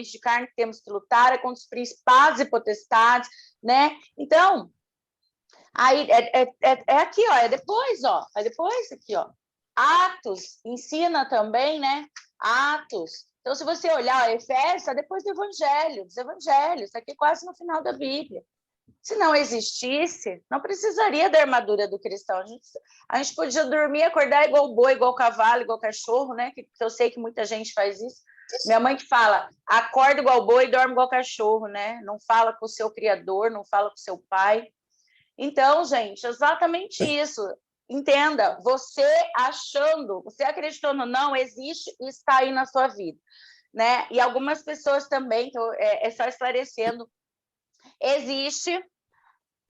de carne que temos que lutar, é contra os principados e potestades, né? Então, aí é aqui, ó, é depois aqui, ó. Atos ensina também, né? Atos. Então, se você olhar, Efésios, é depois do Evangelho, dos Evangelhos, aqui quase no final da Bíblia. Se não existisse, não precisaria da armadura do cristão. A gente podia dormir, acordar igual boi, igual cavalo, igual cachorro, né? Que eu sei que muita gente faz isso. Minha mãe que fala, acorda igual boi e dorme igual cachorro, né? Não fala com o seu criador, não fala com o seu pai. Então, gente, exatamente isso. Entenda, você achando, você acreditando ou não, existe e está aí na sua vida, né? E algumas pessoas também, então, só esclarecendo, existe,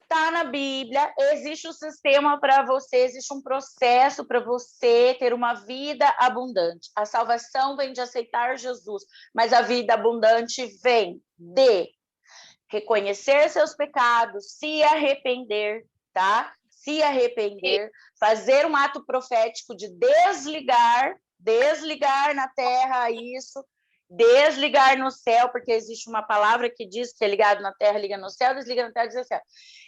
está na Bíblia, existe um sistema para você, existe um processo para você ter uma vida abundante. A salvação vem de aceitar Jesus, mas a vida abundante vem de reconhecer seus pecados, se arrepender, tá? Se arrepender, fazer um ato profético de desligar na terra isso, desligar no céu, porque existe uma palavra que diz que é ligado na terra, liga no céu, desliga na terra, diz assim,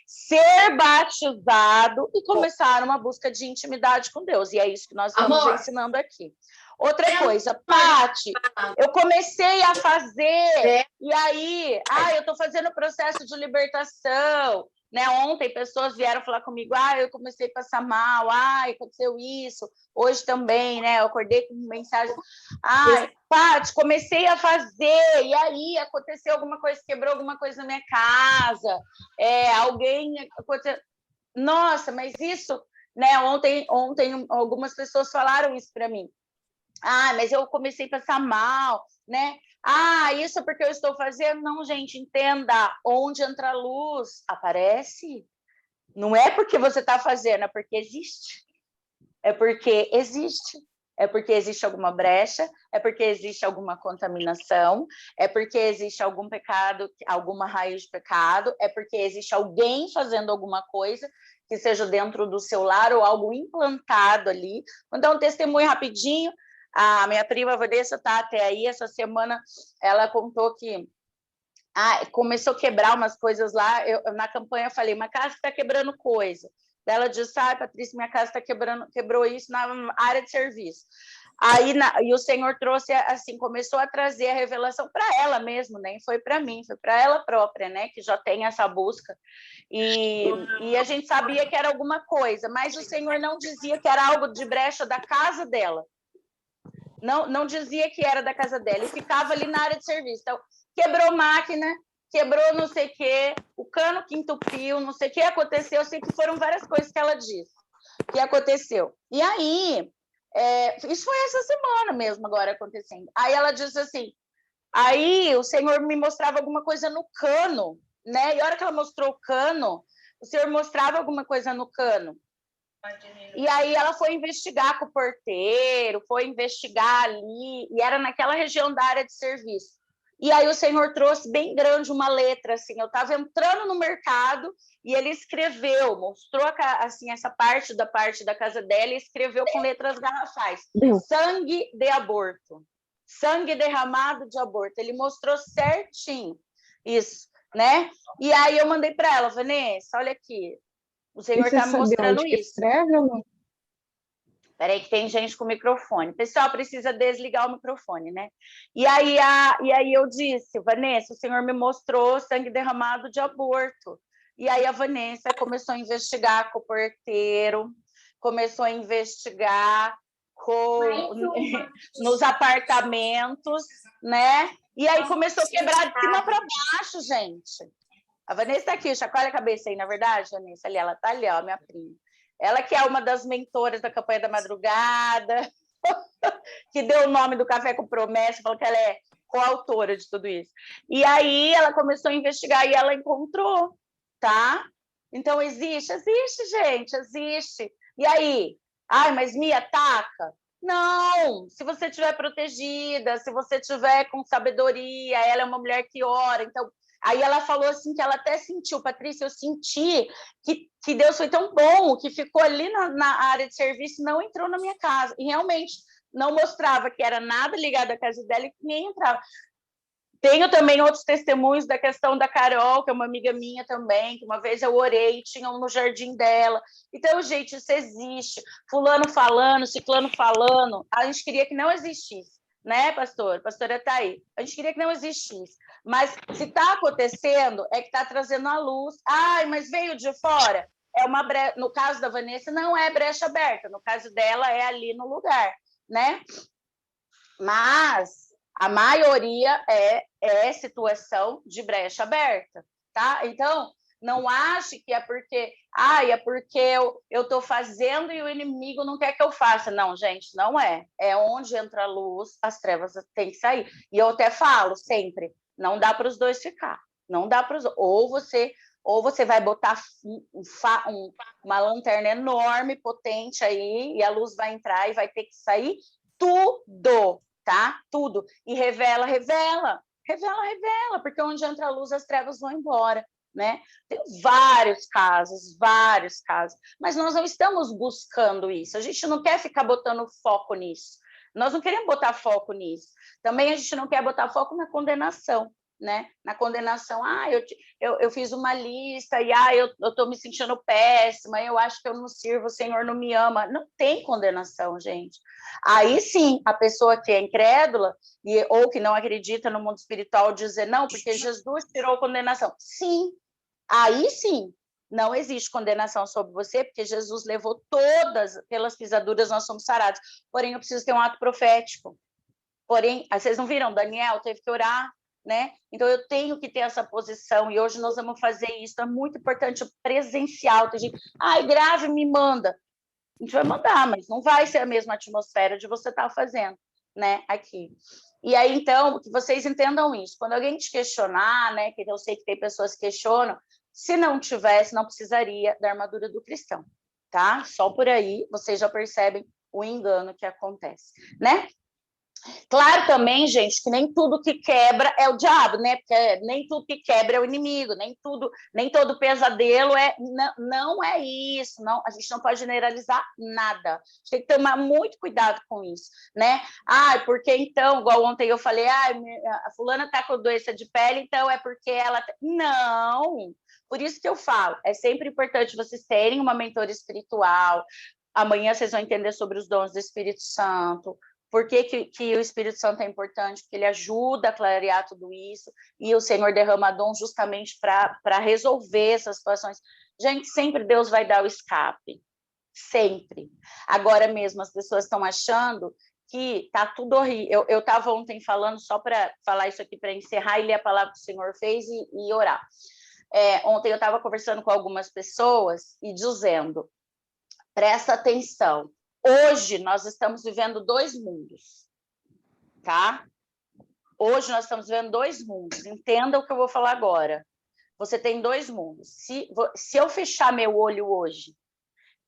ser batizado e começar uma busca de intimidade com Deus. E é isso que nós estamos ensinando aqui. Outra coisa, Paty, eu comecei a fazer, e aí, eu estou fazendo o processo de libertação, né? Ontem pessoas vieram falar comigo, eu comecei a passar mal, aconteceu isso, hoje também, né? Eu acordei com mensagem, Paty, comecei a fazer, e aí aconteceu alguma coisa, quebrou alguma coisa na minha casa, alguém aconteceu. Nossa, mas isso, né? Ontem algumas pessoas falaram isso para mim. Mas eu comecei a passar mal, né? Isso é porque eu estou fazendo. Não, gente, entenda, onde entra a luz, aparece. Não é porque você está fazendo, é porque existe. É porque existe. É porque existe alguma brecha, é porque existe alguma contaminação, é porque existe algum pecado, alguma raiz de pecado, é porque existe alguém fazendo alguma coisa que seja dentro do seu lar ou algo implantado ali. Vou dar um testemunho rapidinho. A minha prima Vanessa está até aí. Essa semana ela contou que começou a quebrar umas coisas lá. Na campanha eu falei, mas casa está quebrando coisa. Ela disse, Patrícia, minha casa está quebrou isso na área de serviço. E o Senhor trouxe, assim, começou a trazer a revelação para ela mesmo, nem foi para mim, foi para ela própria, né, que já tem essa busca. E a gente sabia que era alguma coisa, mas o Senhor não dizia que era algo de brecha da casa dela. Não dizia que era da casa dela, e ficava ali na área de serviço. Então, quebrou máquina, quebrou não sei o quê, o cano que entupiu, não sei o que aconteceu, eu sei que foram várias coisas que ela disse que aconteceu. E aí, isso foi essa semana mesmo agora acontecendo. Aí ela disse assim, aí o Senhor me mostrava alguma coisa no cano, né? E a hora que ela mostrou o cano, o Senhor mostrava alguma coisa no cano. E aí ela foi investigar com o porteiro, foi investigar ali, e era naquela região da área de serviço. E aí o Senhor trouxe bem grande uma letra, assim, eu estava entrando no mercado e ele escreveu, mostrou assim, essa parte da casa dela e escreveu com letras garrafais, sangue de aborto, sangue derramado de aborto. Ele mostrou certinho isso, né? E aí eu mandei para ela, Vanessa, olha aqui, o Senhor está me mostrando isso. Escreve ou não? Peraí que tem gente com microfone. Pessoal, precisa desligar o microfone, né? E aí eu disse, Vanessa, o Senhor me mostrou sangue derramado de aborto. E aí a Vanessa começou a investigar com o porteiro, começou a investigar nos apartamentos, né? E aí começou a quebrar de cima para baixo, gente. A Vanessa está aqui, chacoalha a cabeça aí, na verdade, Vanessa, ali, ela está ali, ó, minha prima. Ela que é uma das mentoras da campanha da madrugada, que deu o nome do Café com Promessa, falou que ela é coautora de tudo isso. E aí ela começou a investigar e ela encontrou, tá? Então existe, gente, existe. E aí? Mas me ataca? Não, se você estiver protegida, se você estiver com sabedoria, ela é uma mulher que ora, então... Aí ela falou assim que ela até sentiu, Patrícia, eu senti que Deus foi tão bom, que ficou ali na área de serviço e não entrou na minha casa. E realmente não mostrava que era nada ligado à casa dela e nem entrava. Tenho também outros testemunhos da questão da Carol, que é uma amiga minha também, que uma vez eu orei, tinha um no jardim dela. Então, gente, isso existe. Fulano falando, ciclano falando. A gente queria que não existisse, né, pastor? A pastora está aí. A gente queria que não existisse. Mas se está acontecendo, é que está trazendo à luz. Ai, mas veio de fora? É uma No caso da Vanessa, não é brecha aberta. No caso dela, é ali no lugar, né? Mas a maioria é situação de brecha aberta, tá? Então, não ache que é porque, é porque eu estou fazendo e o inimigo não quer que eu faça. Não, gente, não é. É onde entra a luz, as trevas têm que sair. E eu até falo sempre, não dá para os dois ficar. Não dá para os ou você vai botar uma lanterna enorme, potente aí, e a luz vai entrar e vai ter que sair tudo, tá? Tudo. E revela, porque onde entra a luz, as trevas vão embora, né? Tem vários casos, mas nós não estamos buscando isso. A gente não quer ficar botando foco nisso. Nós não queremos botar foco nisso. Também a gente não quer botar foco na condenação, né? Na condenação, eu fiz uma lista e eu estou me sentindo péssima, eu acho que eu não sirvo, o Senhor não me ama. Não tem condenação, gente. Aí sim, a pessoa que é incrédula ou que não acredita no mundo espiritual dizer não, porque Jesus tirou condenação. Sim, aí sim, não existe condenação sobre você, porque Jesus levou todas, pelas pisaduras nós somos sarados. Porém, eu preciso ter um ato profético. Porém, vocês não viram? Daniel teve que orar, né? Então, eu tenho que ter essa posição, e hoje nós vamos fazer isso. É muito importante, presencial. Tem gente, grave, me manda. A gente vai mandar, mas não vai ser a mesma atmosfera de você estar fazendo, né, aqui. E aí, então, que vocês entendam isso. Quando alguém te questionar, né, que eu sei que tem pessoas que questionam, se não tivesse, não precisaria da armadura do cristão, tá? Só por aí vocês já percebem o engano que acontece, né? Claro também, gente, que nem tudo que quebra é o diabo, né? Porque nem tudo que quebra é o inimigo, nem todo pesadelo não é isso, não, a gente não pode generalizar nada. A gente tem que tomar muito cuidado com isso, né? Porque então, igual ontem eu falei, a fulana está com doença de pele, então é porque ela... Não! Por isso que eu falo, é sempre importante vocês terem uma mentora espiritual. Amanhã vocês vão entender sobre os dons do Espírito Santo. Por que o Espírito Santo é importante? Porque ele ajuda a clarear tudo isso, e o Senhor derrama dom justamente para resolver essas situações. Gente, sempre Deus vai dar o escape. Sempre. Agora mesmo, as pessoas estão achando que está tudo horrível. Eu estava ontem falando, só para falar isso aqui, para encerrar e ler a palavra que o Senhor fez e orar. Ontem eu estava conversando com algumas pessoas e dizendo, presta atenção, hoje nós estamos vivendo 2 mundos, tá? Hoje nós estamos vivendo 2 mundos. Entenda o que eu vou falar agora. Você tem 2 mundos. Se eu fechar meu olho hoje,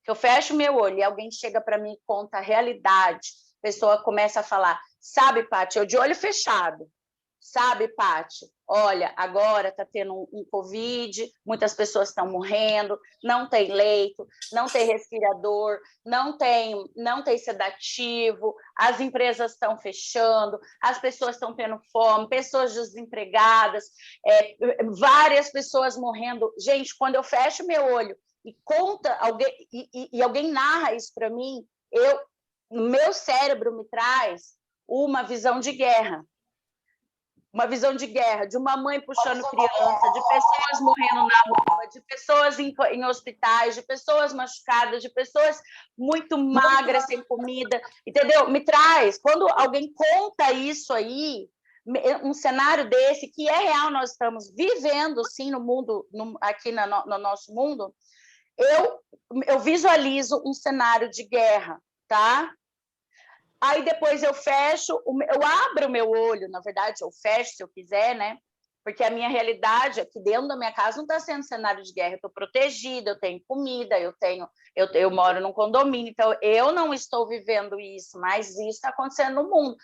que eu fecho meu olho e alguém chega para mim e conta a realidade, a pessoa começa a falar, sabe, Paty, eu de olho fechado. Sabe, Paty, olha, agora está tendo um Covid, muitas pessoas estão morrendo, não tem leito, não tem respirador, não tem sedativo, as empresas estão fechando, as pessoas estão tendo fome, pessoas desempregadas, várias pessoas morrendo. Gente, quando eu fecho meu olho e conta alguém, e alguém narra isso para mim, meu cérebro me traz uma visão de guerra. Uma visão de guerra, de uma mãe puxando criança, de pessoas morrendo na rua, de pessoas em hospitais, de pessoas machucadas, de pessoas muito magras, sem comida, entendeu? Me traz, quando alguém conta isso aí, um cenário desse, que é real, nós estamos vivendo, sim, no mundo, aqui no nosso mundo, eu visualizo um cenário de guerra, tá? Aí depois eu abro o meu olho, na verdade, eu fecho se eu quiser, né? Porque a minha realidade aqui dentro da minha casa não está sendo cenário de guerra. Eu estou protegida, eu tenho comida, eu moro num condomínio, então eu não estou vivendo isso, mas isso está acontecendo no mundo.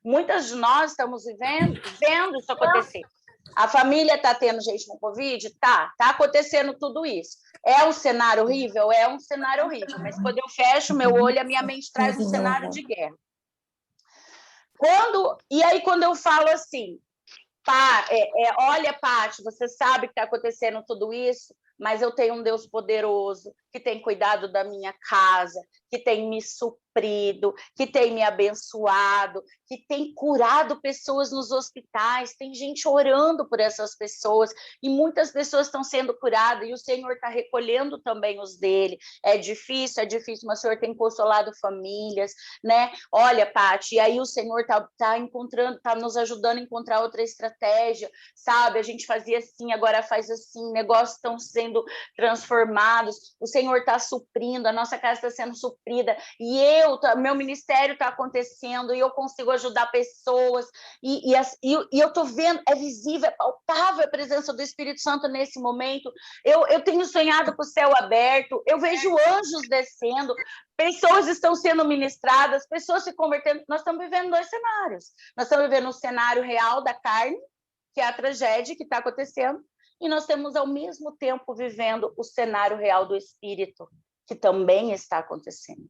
Muitas de nós estamos vendo isso acontecer. A família está tendo gente com Covid? Tá acontecendo tudo isso. É um cenário horrível? É um cenário horrível, mas quando eu fecho meu olho, a minha mente traz um cenário de guerra. E aí, quando eu falo assim, olha, Paty, você sabe que está acontecendo tudo isso, mas eu tenho um Deus poderoso que tem cuidado da minha casa, que tem me suprido, que tem me abençoado, que tem curado pessoas nos hospitais, tem gente orando por essas pessoas, e muitas pessoas estão sendo curadas, e o Senhor está recolhendo também os dele. É difícil, mas o Senhor tem consolado famílias, né? Olha, Paty, e aí o Senhor está encontrando, está nos ajudando a encontrar outra estratégia, sabe? A gente fazia assim, agora faz assim, negócios estão sendo transformados, o Senhor está suprindo, a nossa casa está sendo suprida, e meu ministério está acontecendo, e eu consigo ajudar pessoas, e eu estou vendo, é visível, é palpável a presença do Espírito Santo nesse momento. Eu tenho sonhado com o céu aberto, eu vejo anjos descendo, pessoas estão sendo ministradas, pessoas se convertendo. Nós estamos vivendo 2 cenários. Nós estamos vivendo um cenário real da carne, que é a tragédia que está acontecendo, e nós temos, ao mesmo tempo, vivendo o cenário real do Espírito, que também está acontecendo.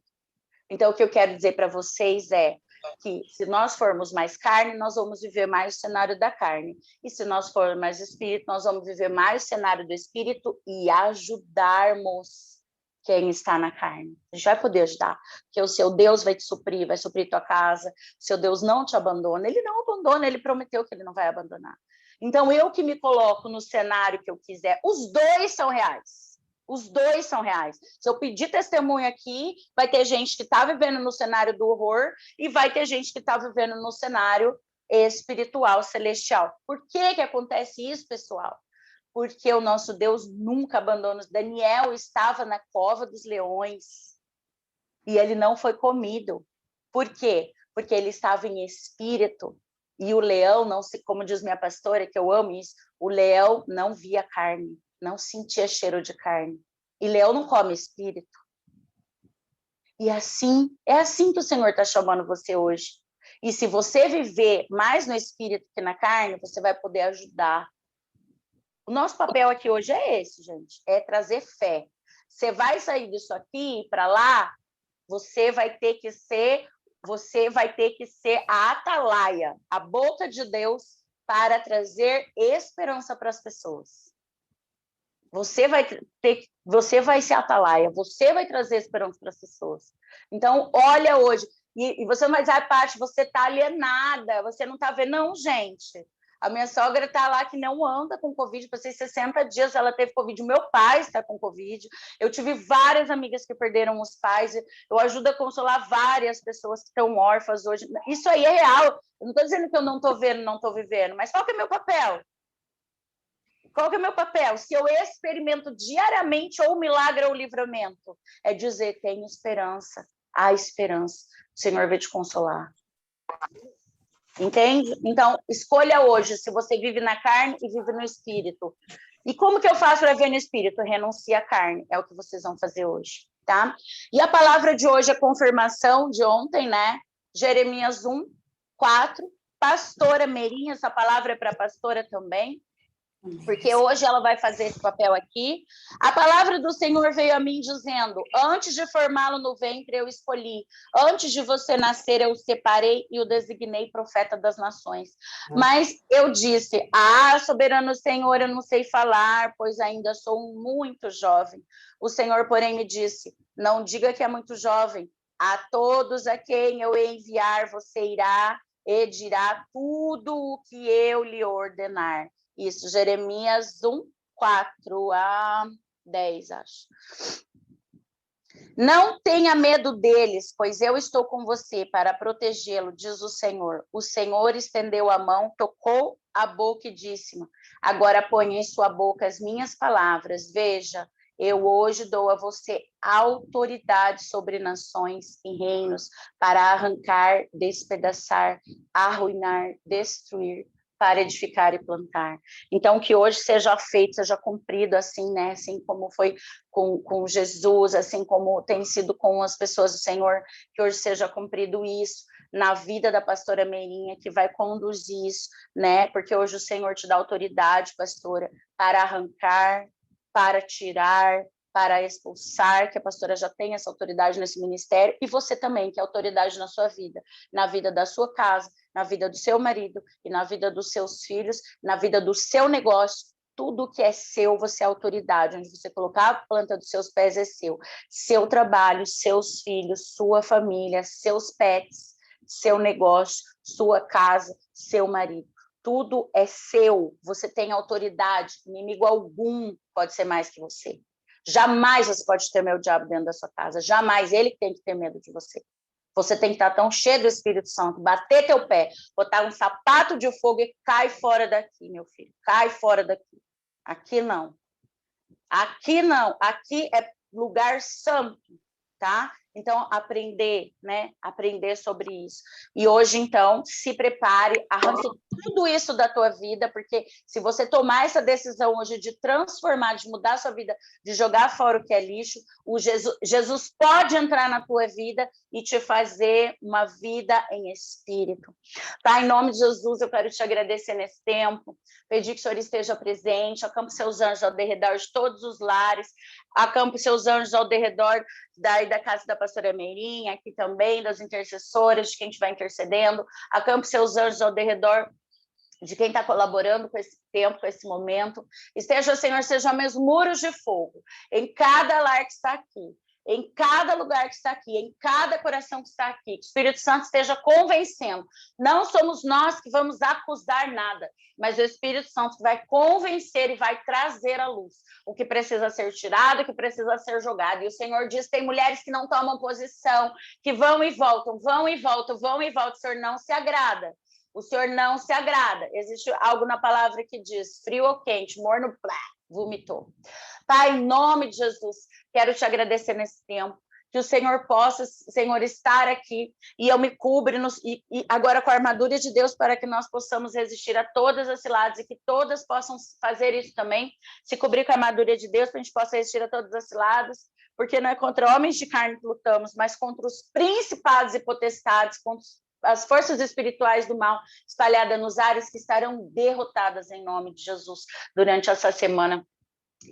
Então, o que eu quero dizer para vocês é que, se nós formos mais carne, nós vamos viver mais o cenário da carne. E se nós formos mais Espírito, nós vamos viver mais o cenário do Espírito e ajudarmos quem está na carne. A gente vai poder ajudar, porque o seu Deus vai suprir tua casa, o seu Deus não te abandona, ele não abandona, ele prometeu que ele não vai abandonar. Então, eu que me coloco no cenário que eu quiser, os dois são reais. Os dois são reais. Se eu pedir testemunho aqui, vai ter gente que está vivendo no cenário do horror e vai ter gente que está vivendo no cenário espiritual, celestial. Por que acontece isso, pessoal? Porque o nosso Deus nunca abandona. Daniel estava na cova dos leões e ele não foi comido. Por quê? Porque ele estava em espírito. E o leão, não se, como diz minha pastora, que eu amo isso, o leão não via carne, não sentia cheiro de carne. E leão não come espírito. E assim, é assim que o Senhor está chamando você hoje. E se você viver mais no espírito que na carne, você vai poder ajudar. O nosso papel aqui hoje é esse, gente, é trazer fé. Você vai sair disso aqui para lá, você vai ter que ser a atalaia, a boca de Deus para trazer esperança para as pessoas. Você vai ser a atalaia, você vai trazer esperança para as pessoas. Então, olha hoje, e você não vai dizer, Paty, você está alienada, você não está vendo. Não, gente. A minha sogra está lá que não anda com Covid, passei 60 dias, ela teve Covid, o meu pai está com Covid, eu tive várias amigas que perderam os pais, eu ajudo a consolar várias pessoas que estão órfãs hoje, isso aí é real, eu não estou dizendo que eu não estou vendo, não estou vivendo, mas qual que é o meu papel? Qual que é o meu papel? Se eu experimento diariamente ou milagre ou livramento, é dizer, tem esperança, há esperança, o Senhor vai te consolar. Entende? Então, escolha hoje se você vive na carne e vive no espírito. E como que eu faço para viver no espírito? Renuncia à carne, é o que vocês vão fazer hoje, tá? E a palavra de hoje é confirmação de ontem, né? Jeremias 1, 4. Pastora Merinha, essa palavra é para pastora também, porque hoje ela vai fazer esse papel aqui. A palavra do Senhor veio a mim dizendo, antes de formá-lo no ventre eu escolhi, antes de você nascer eu o separei e o designei profeta das nações. Mas eu disse, soberano Senhor, eu não sei falar, pois ainda sou muito jovem. O Senhor, porém, me disse, não diga que é muito jovem, a todos a quem eu enviar você irá e dirá tudo o que eu lhe ordenar. Isso, Jeremias 1, 4 a 10, acho. Não tenha medo deles, pois eu estou com você para protegê-lo, diz o Senhor. O Senhor estendeu a mão, tocou a boca e disse-me, agora ponha em sua boca as minhas palavras. Veja, eu hoje dou a você autoridade sobre nações e reinos para arrancar, despedaçar, arruinar, destruir, para edificar e plantar. Então, que hoje seja feito, seja cumprido assim, né? Assim como foi com Jesus, assim como tem sido com as pessoas do Senhor, que hoje seja cumprido isso na vida da pastora Meirinha, que vai conduzir isso, né? Porque hoje o Senhor te dá autoridade, pastora, para arrancar, para tirar, para expulsar, que a pastora já tem essa autoridade nesse ministério, e você também, que é autoridade na sua vida, na vida da sua casa, na vida do seu marido, e na vida dos seus filhos, na vida do seu negócio. Tudo que é seu, você é autoridade. Onde você colocar a planta dos seus pés é seu. Seu trabalho, seus filhos, sua família, seus pets, seu negócio, sua casa, seu marido. Tudo é seu. Você tem autoridade. Inimigo algum pode ser mais que você. Jamais você pode temer o diabo dentro da sua casa. Jamais. Ele tem que ter medo de você. Você tem que estar tão cheio do Espírito Santo, bater teu pé, botar um sapato de fogo e cai fora daqui, meu filho. Cai fora daqui. Aqui não. Aqui não. Aqui é lugar santo, tá? Então, aprender, né? Aprender sobre isso. E hoje, então, se prepare, arranque tudo isso da tua vida, porque se você tomar essa decisão hoje de transformar, de mudar a sua vida, de jogar fora o que é lixo, Jesus pode entrar na tua vida e te fazer uma vida em espírito. Tá? Em nome de Jesus, eu quero te agradecer nesse tempo, pedir que o Senhor esteja presente, acampe seus anjos ao redor de todos os lares, acampe seus anjos ao redor da casa da pastora Meirinha, aqui também, das intercessoras, de quem estiver intercedendo, acampe seus anjos ao redor de quem está colaborando com esse tempo, com esse momento. Esteja, Senhor, sejam mesmo muros de fogo em cada lar que está aqui, em cada lugar que está aqui, em cada coração que está aqui, que o Espírito Santo esteja convencendo. Não somos nós que vamos acusar nada, mas o Espírito Santo vai convencer e vai trazer à luz o que precisa ser tirado, o que precisa ser jogado. E o Senhor diz, tem mulheres que não tomam posição, que vão e voltam, vão e voltam, vão e voltam. O Senhor não se agrada. O Senhor não se agrada. Existe algo na palavra que diz, frio ou quente, morno, plá, vomitou. Pai, em nome de Jesus, quero te agradecer nesse tempo, que o Senhor possa, Senhor, estar aqui, e eu me cubro e agora com a armadura de Deus, para que nós possamos resistir a todas as ciladas, e que todas possam fazer isso também, se cobrir com a armadura de Deus, para a gente possa resistir a todas as ciladas, porque não é contra homens de carne que lutamos, mas contra os principados e potestades, contra as forças espirituais do mal espalhadas nos ares, que estarão derrotadas em nome de Jesus durante essa semana.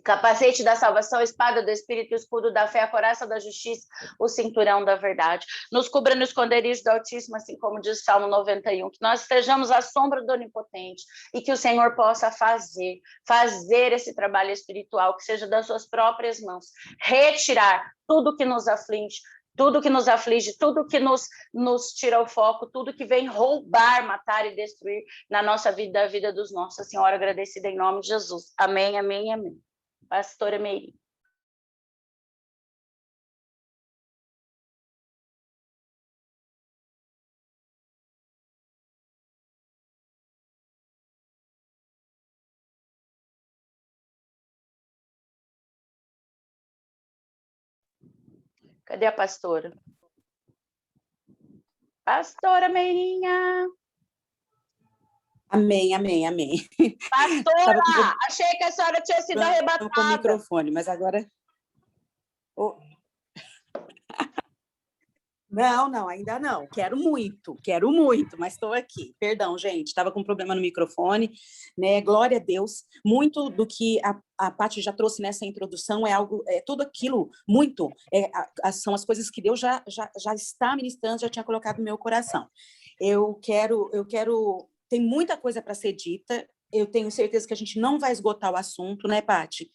Capacete da salvação, espada do Espírito, escudo da fé, a coraça da justiça, o cinturão da verdade. Nos cubra no esconderijo do Altíssimo, assim como diz o Salmo 91, que nós estejamos à sombra do Onipotente e que o Senhor possa fazer esse trabalho espiritual, que seja das suas próprias mãos, retirar tudo que nos aflige, tudo que nos aflige, tudo que nos tira o foco, tudo que vem roubar, matar e destruir na nossa vida, da vida dos nossos. A Senhora, agradecida em nome de Jesus. Amém, amém, amém. Pastora Meire. Cadê a pastora? Pastora Meirinha. Amém, amém, amém. Pastora, achei que a senhora tinha sido arrebatada. Com o microfone, mas agora... Oh. Não, ainda não. Quero muito, mas estou aqui. Perdão, gente, estava com problema no microfone, né? Glória a Deus. Muito do que a Paty já trouxe nessa introdução é tudo aquilo, muito, são as coisas que Deus já está ministrando, já tinha colocado no meu coração. Eu quero, tem muita coisa para ser dita, eu tenho certeza que a gente não vai esgotar o assunto, né, Paty?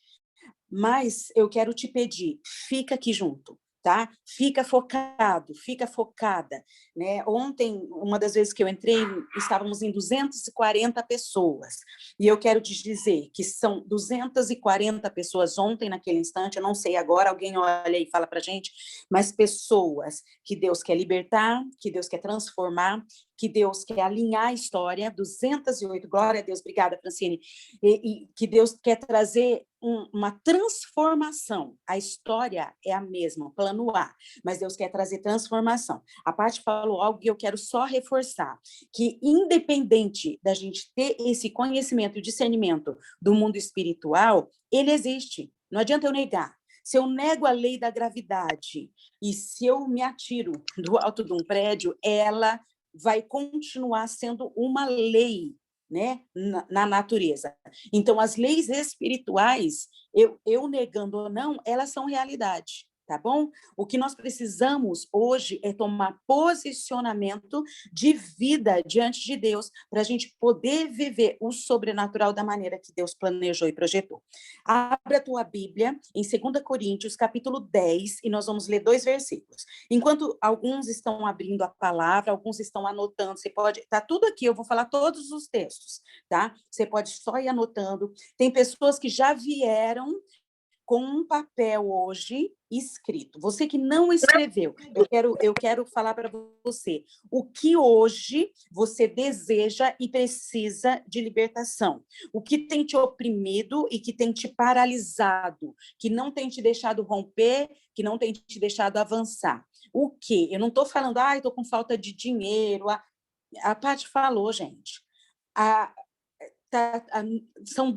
Mas eu quero te pedir, fica aqui junto. Tá? Fica focado, fica focada, né? Ontem, uma das vezes que eu entrei, estávamos em 240 pessoas, e eu quero te dizer que são 240 pessoas ontem, naquele instante, eu não sei agora, alguém olha e fala pra gente, mas pessoas que Deus quer libertar, que Deus quer transformar, que Deus quer alinhar a história, 208, glória a Deus, obrigada, Francine, e que Deus quer trazer uma transformação. A história é a mesma, plano A, mas Deus quer trazer transformação. A Paty falou algo que eu quero só reforçar, que independente da gente ter esse conhecimento e discernimento do mundo espiritual, ele existe, não adianta eu negar. Se eu nego a lei da gravidade e se eu me atiro do alto de um prédio, ela vai continuar sendo uma lei né, na natureza. Então, as leis espirituais, eu negando ou não, elas são realidade, tá bom? O que nós precisamos hoje é tomar posicionamento de vida diante de Deus, para a gente poder viver o sobrenatural da maneira que Deus planejou e projetou. Abre a tua Bíblia em 2 Coríntios, capítulo 10, e nós vamos ler 2 versículos. Enquanto alguns estão abrindo a palavra, alguns estão anotando, você pode, tá tudo aqui, eu vou falar todos os textos, tá? Você pode só ir anotando. Tem pessoas que já vieram com um papel hoje escrito. Você que não escreveu, eu quero falar para você o que hoje você deseja e precisa de libertação. O que tem te oprimido e que tem te paralisado, que não tem te deixado romper, que não tem te deixado avançar. O que? Eu não estou falando, estou com falta de dinheiro. A Paty falou, gente. Tá, são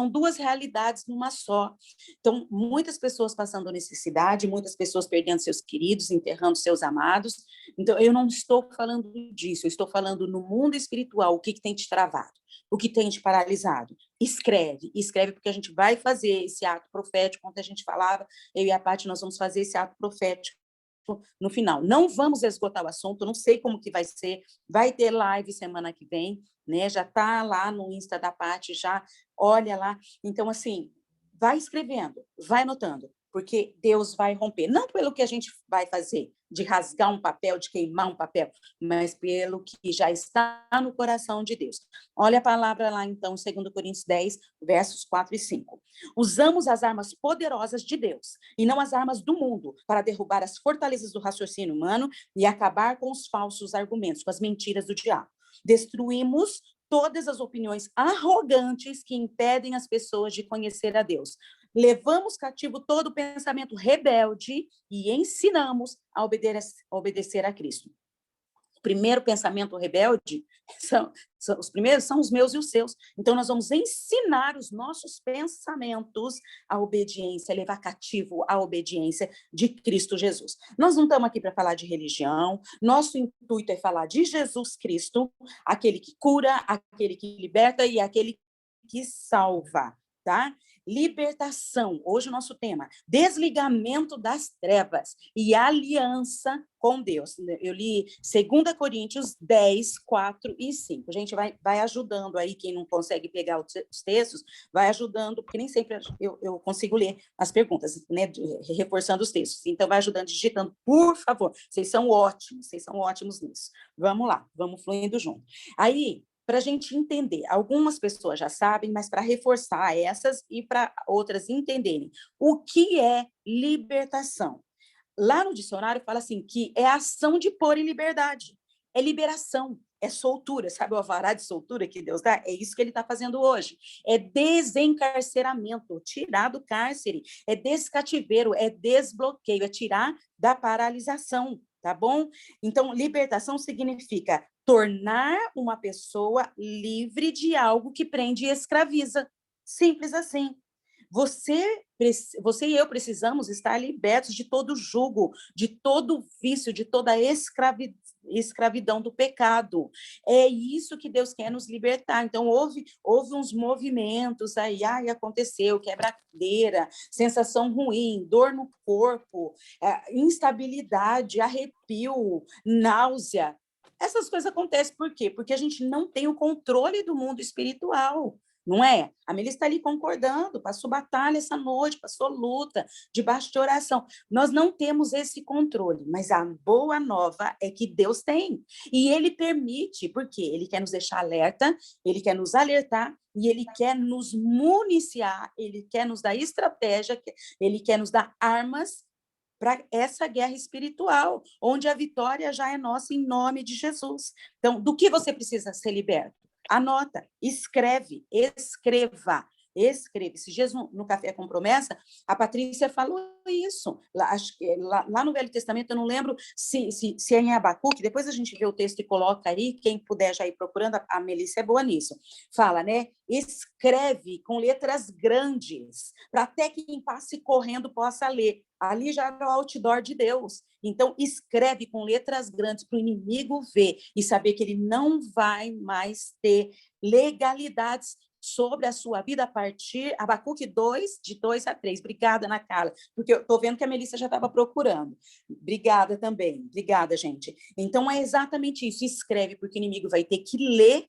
duas realidades numa só. Então, muitas pessoas passando necessidade, muitas pessoas perdendo seus queridos, enterrando seus amados. Então, eu não estou falando disso, eu estou falando no mundo espiritual, o que tem te travado, o que tem te paralisado. Escreve, porque a gente vai fazer esse ato profético, quando a gente falava, eu e a Paty, nós vamos fazer esse ato profético no final. Não vamos esgotar o assunto, não sei como que vai ter live semana que vem, né? Já está lá no Insta da Paty, já olha lá. Então, assim, vai escrevendo, vai anotando, porque Deus vai romper. Não pelo que a gente vai fazer, de rasgar um papel, de queimar um papel, mas pelo que já está no coração de Deus. Olha a palavra lá, então, 2 Coríntios 10, versos 4 e 5. Usamos as armas poderosas de Deus, e não as armas do mundo, para derrubar as fortalezas do raciocínio humano e acabar com os falsos argumentos, com as mentiras do diabo. Destruímos todas as opiniões arrogantes que impedem as pessoas de conhecer a Deus. Levamos cativo todo pensamento rebelde e ensinamos a obedecer a Cristo. O primeiro pensamento rebelde, os primeiros são os meus e os seus. Então, nós vamos ensinar os nossos pensamentos à obediência, levar cativo a obediência de Cristo Jesus. Nós não estamos aqui para falar de religião, nosso intuito é falar de Jesus Cristo, aquele que cura, aquele que liberta e aquele que salva, tá? Libertação, hoje o nosso tema, desligamento das trevas e aliança com Deus. Eu li 2 Coríntios 10, 4 e 5. A gente vai ajudando aí, quem não consegue pegar os textos, vai ajudando, porque nem sempre eu consigo ler as perguntas, né, reforçando os textos. Então, vai ajudando, digitando, por favor. Vocês são ótimos nisso. Vamos lá, vamos fluindo junto. Aí, para a gente entender, algumas pessoas já sabem, mas para reforçar essas e para outras entenderem o que é libertação. Lá no dicionário fala assim, que é a ação de pôr em liberdade, é liberação, é soltura, sabe o alvará de soltura que Deus dá? É isso que ele está fazendo hoje, é desencarceramento, tirar do cárcere, é descativeiro, é desbloqueio, é tirar da paralisação, tá bom? Então, libertação significa tornar uma pessoa livre de algo que prende e escraviza. Simples assim. Você e eu precisamos estar libertos de todo jugo, de todo vício, de toda escravidão do pecado. É isso que Deus quer nos libertar. Então, houve uns movimentos aí, aconteceu, quebradeira, sensação ruim, dor no corpo, instabilidade, arrepio, náusea. Essas coisas acontecem por quê? Porque a gente não tem o controle do mundo espiritual, não é? A Melissa está ali concordando, passou batalha essa noite, passou luta, debaixo de oração. Nós não temos esse controle, mas a boa nova é que Deus tem. E Ele permite, porque Ele quer nos deixar alerta, Ele quer nos alertar, e Ele quer nos municiar, Ele quer nos dar estratégia, Ele quer nos dar armas para essa guerra espiritual, onde a vitória já é nossa em nome de Jesus. Então, do que você precisa ser liberto? Anota, escreva. escreva. Esses dias no Café com Promessa, a Patrícia falou isso. Lá no Velho Testamento, eu não lembro se é em Abacuque, depois a gente vê o texto e coloca aí, quem puder já ir procurando, a Melissa é boa nisso. Fala, né? Escreve com letras grandes, para até quem passe correndo possa ler. Ali já era o outdoor de Deus. Então, escreve com letras grandes para o inimigo ver e saber que ele não vai mais ter legalidades sobre a sua vida a partir, Abacuque 2, de 2 a 3. Obrigada, Ana Carla, porque eu estou vendo que a Melissa já estava procurando. Obrigada também, obrigada, gente. Então, é exatamente isso, escreve, porque o inimigo vai ter que ler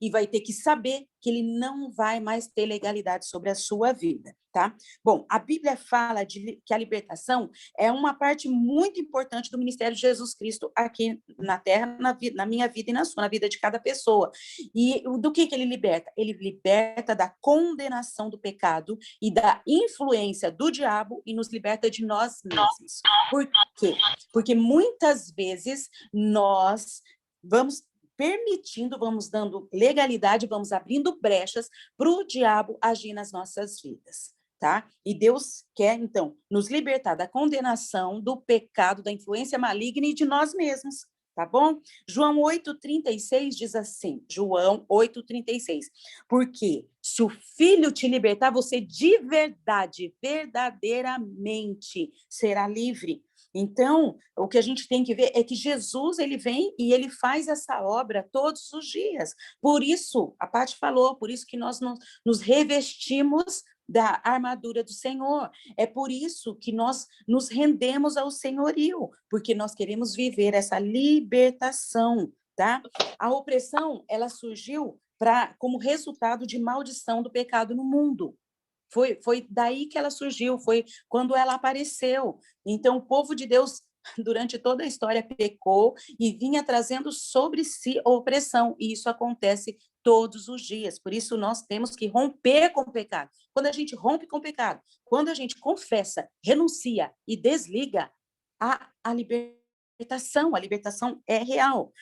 e vai ter que saber que ele não vai mais ter legalidade sobre a sua vida, tá? Bom, a Bíblia fala que a libertação é uma parte muito importante do ministério de Jesus Cristo aqui na Terra, na minha vida e na sua, na vida de cada pessoa. E do que ele liberta? Ele liberta da condenação do pecado e da influência do diabo e nos liberta de nós mesmos. Por quê? Porque muitas vezes nós vamos permitindo, vamos dando legalidade, vamos abrindo brechas para o diabo agir nas nossas vidas, tá? E Deus quer, então, nos libertar da condenação, do pecado, da influência maligna e de nós mesmos, tá bom? João 8,36 diz assim, João 8,36, porque se o Filho te libertar, você de verdade, verdadeiramente será livre. Então, o que a gente tem que ver é que Jesus, ele vem e ele faz essa obra todos os dias. Por isso, a Paty falou, por isso que nós nos revestimos da armadura do Senhor. É por isso que nós nos rendemos ao senhorio, porque nós queremos viver essa libertação, tá? A opressão, ela surgiu como resultado de maldição do pecado no mundo. Foi daí que ela surgiu, foi quando ela apareceu. Então, o povo de Deus, durante toda a história, pecou e vinha trazendo sobre si opressão, e isso acontece todos os dias. Por isso, nós temos que romper com o pecado. Quando a gente rompe com o pecado, quando a gente confessa, renuncia e desliga, a libertação é real.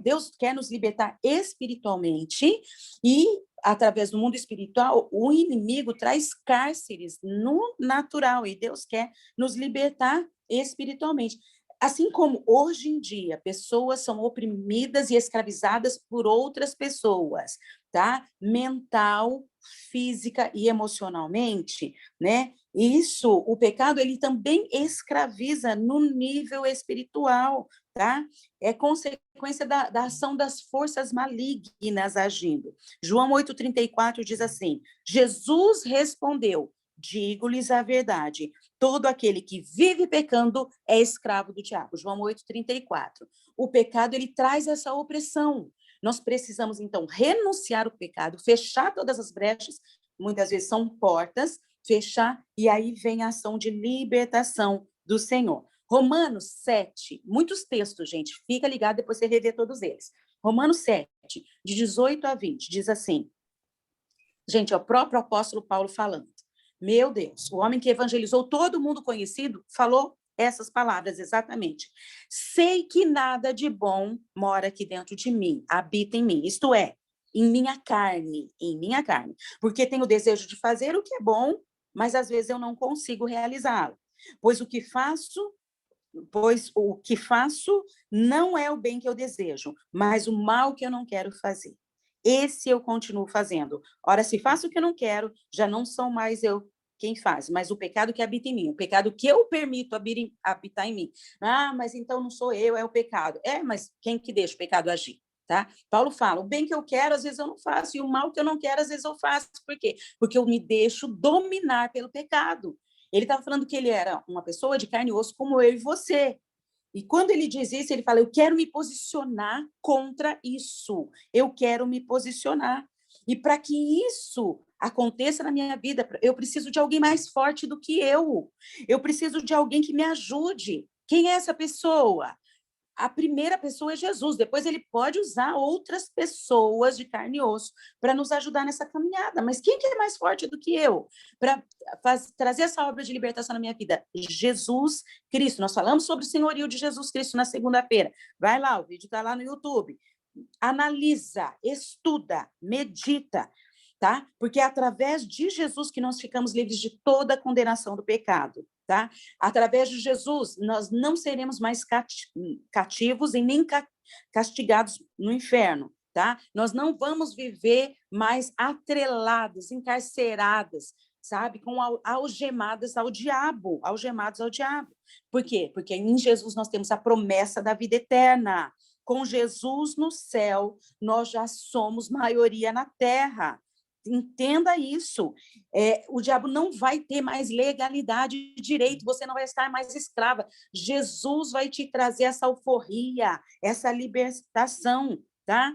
Deus quer nos libertar espiritualmente e através do mundo espiritual, o inimigo traz cárceres no natural e Deus quer nos libertar espiritualmente. Assim como hoje em dia pessoas são oprimidas e escravizadas por outras pessoas, tá? Mental, física e emocionalmente, né? Isso, o pecado, ele também escraviza no nível espiritual, tá? É consequência da ação das forças malignas agindo. João 8,34 diz assim, Jesus respondeu, digo-lhes a verdade, todo aquele que vive pecando é escravo do diabo. João 8,34. O pecado, ele traz essa opressão. Nós precisamos, então, renunciar ao pecado, fechar todas as brechas, muitas vezes são portas, fechar, e aí vem a ação de libertação do Senhor. Romanos 7, muitos textos, gente, fica ligado, depois você rever todos eles. Romanos 7, de 18 a 20, diz assim, gente, é o próprio apóstolo Paulo falando, meu Deus, o homem que evangelizou todo mundo conhecido, falou essas palavras exatamente. Sei que nada de bom mora aqui dentro de mim, habita em mim, isto é, em minha carne, porque tenho o desejo de fazer o que é bom, mas às vezes eu não consigo realizá-lo. Pois o que faço não é o bem que eu desejo, mas o mal que eu não quero fazer. Esse eu continuo fazendo. Ora, se faço o que eu não quero, já não sou mais eu quem faz, mas o pecado que habita em mim, o pecado que eu permito habitar em mim. Ah, mas então não sou eu, é o pecado. Mas quem que deixa o pecado agir? Tá? Paulo fala, o bem que eu quero, às vezes eu não faço, e o mal que eu não quero, às vezes eu faço. Por quê? Porque eu me deixo dominar pelo pecado. Ele estava falando que ele era uma pessoa de carne e osso como eu e você. E quando ele diz isso, ele fala, eu quero me posicionar contra isso. Eu quero me posicionar. E para que isso aconteça na minha vida, eu preciso de alguém mais forte do que eu. Eu preciso de alguém que me ajude. Quem é essa pessoa? A primeira pessoa é Jesus, depois ele pode usar outras pessoas de carne e osso para nos ajudar nessa caminhada. Mas quem que é mais forte do que eu para trazer essa obra de libertação na minha vida? Jesus Cristo. Nós falamos sobre o senhorio de Jesus Cristo na segunda-feira. Vai lá, o vídeo está lá no YouTube. Analisa, estuda, medita. tá? Porque é através de Jesus que nós ficamos livres de toda a condenação do pecado, tá? Através de Jesus, nós não seremos mais cativos e nem castigados no inferno, tá? Nós não vamos viver mais atrelados, encarceradas, sabe? Algemadas ao diabo, algemados ao diabo. Por quê? Porque em Jesus nós temos a promessa da vida eterna. Com Jesus no céu, nós já somos maioria na terra. Entenda isso. O diabo não vai ter mais legalidade e direito, você não vai estar mais escrava. Jesus vai te trazer essa alforria, essa libertação, tá?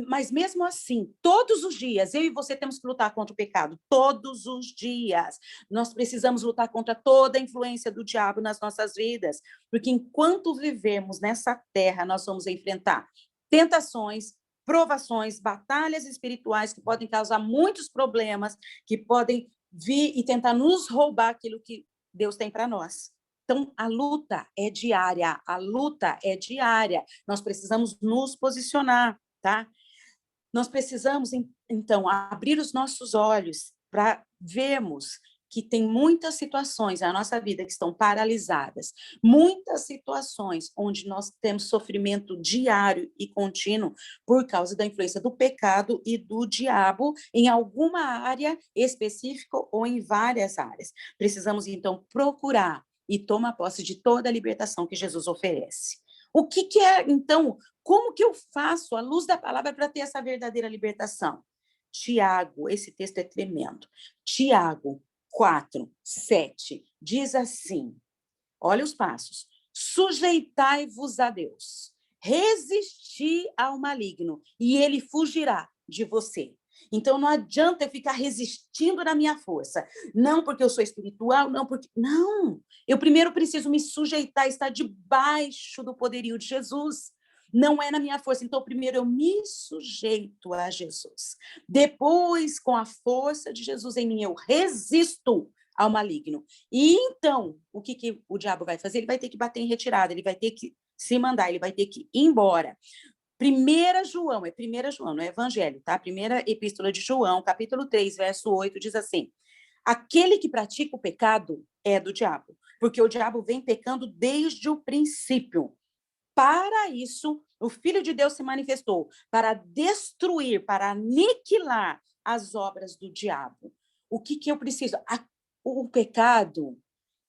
Mas mesmo assim, todos os dias, eu e você temos que lutar contra o pecado, todos os dias. Nós precisamos lutar contra toda a influência do diabo nas nossas vidas, porque enquanto vivemos nessa terra, nós vamos enfrentar tentações, provações, batalhas espirituais que podem causar muitos problemas, que podem vir e tentar nos roubar aquilo que Deus tem para nós. Então, a luta é diária, a luta é diária. Nós precisamos nos posicionar, tá? Nós precisamos, então, abrir os nossos olhos para vermos que tem muitas situações na nossa vida que estão paralisadas, muitas situações onde nós temos sofrimento diário e contínuo por causa da influência do pecado e do diabo em alguma área específica ou em várias áreas. Precisamos, então, procurar e tomar posse de toda a libertação que Jesus oferece. O que é, então, como que eu faço, à luz da palavra, para ter essa verdadeira libertação? Tiago, esse texto é tremendo. Tiago 4:7 diz assim, olha os passos. Sujeitai-vos a Deus, resisti ao maligno, e ele fugirá de você. Então, não adianta eu ficar resistindo na minha força. Não porque eu sou espiritual, não porque... Não! Eu primeiro preciso me sujeitar, estar debaixo do poderio de Jesus. Não é na minha força. Então, primeiro eu me sujeito a Jesus. Depois, com a força de Jesus em mim, eu resisto ao maligno. E então, o que o diabo vai fazer? Ele vai ter que bater em retirada, ele vai ter que se mandar, ele vai ter que ir embora. 1 João, não é Evangelho, tá? Primeira Epístola de João, capítulo 3, verso 8, diz assim: aquele que pratica o pecado é do diabo, porque o diabo vem pecando desde o princípio. Para isso, o Filho de Deus se manifestou, para destruir, para aniquilar as obras do diabo. O que eu preciso? O pecado,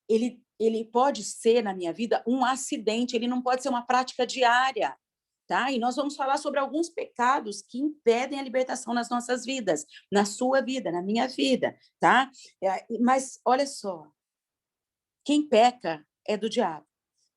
ele pode ser, na minha vida, um acidente, ele não pode ser uma prática diária. Tá? E nós vamos falar sobre alguns pecados que impedem a libertação nas nossas vidas, na sua vida, na minha vida, tá? Mas olha só, quem peca é do diabo.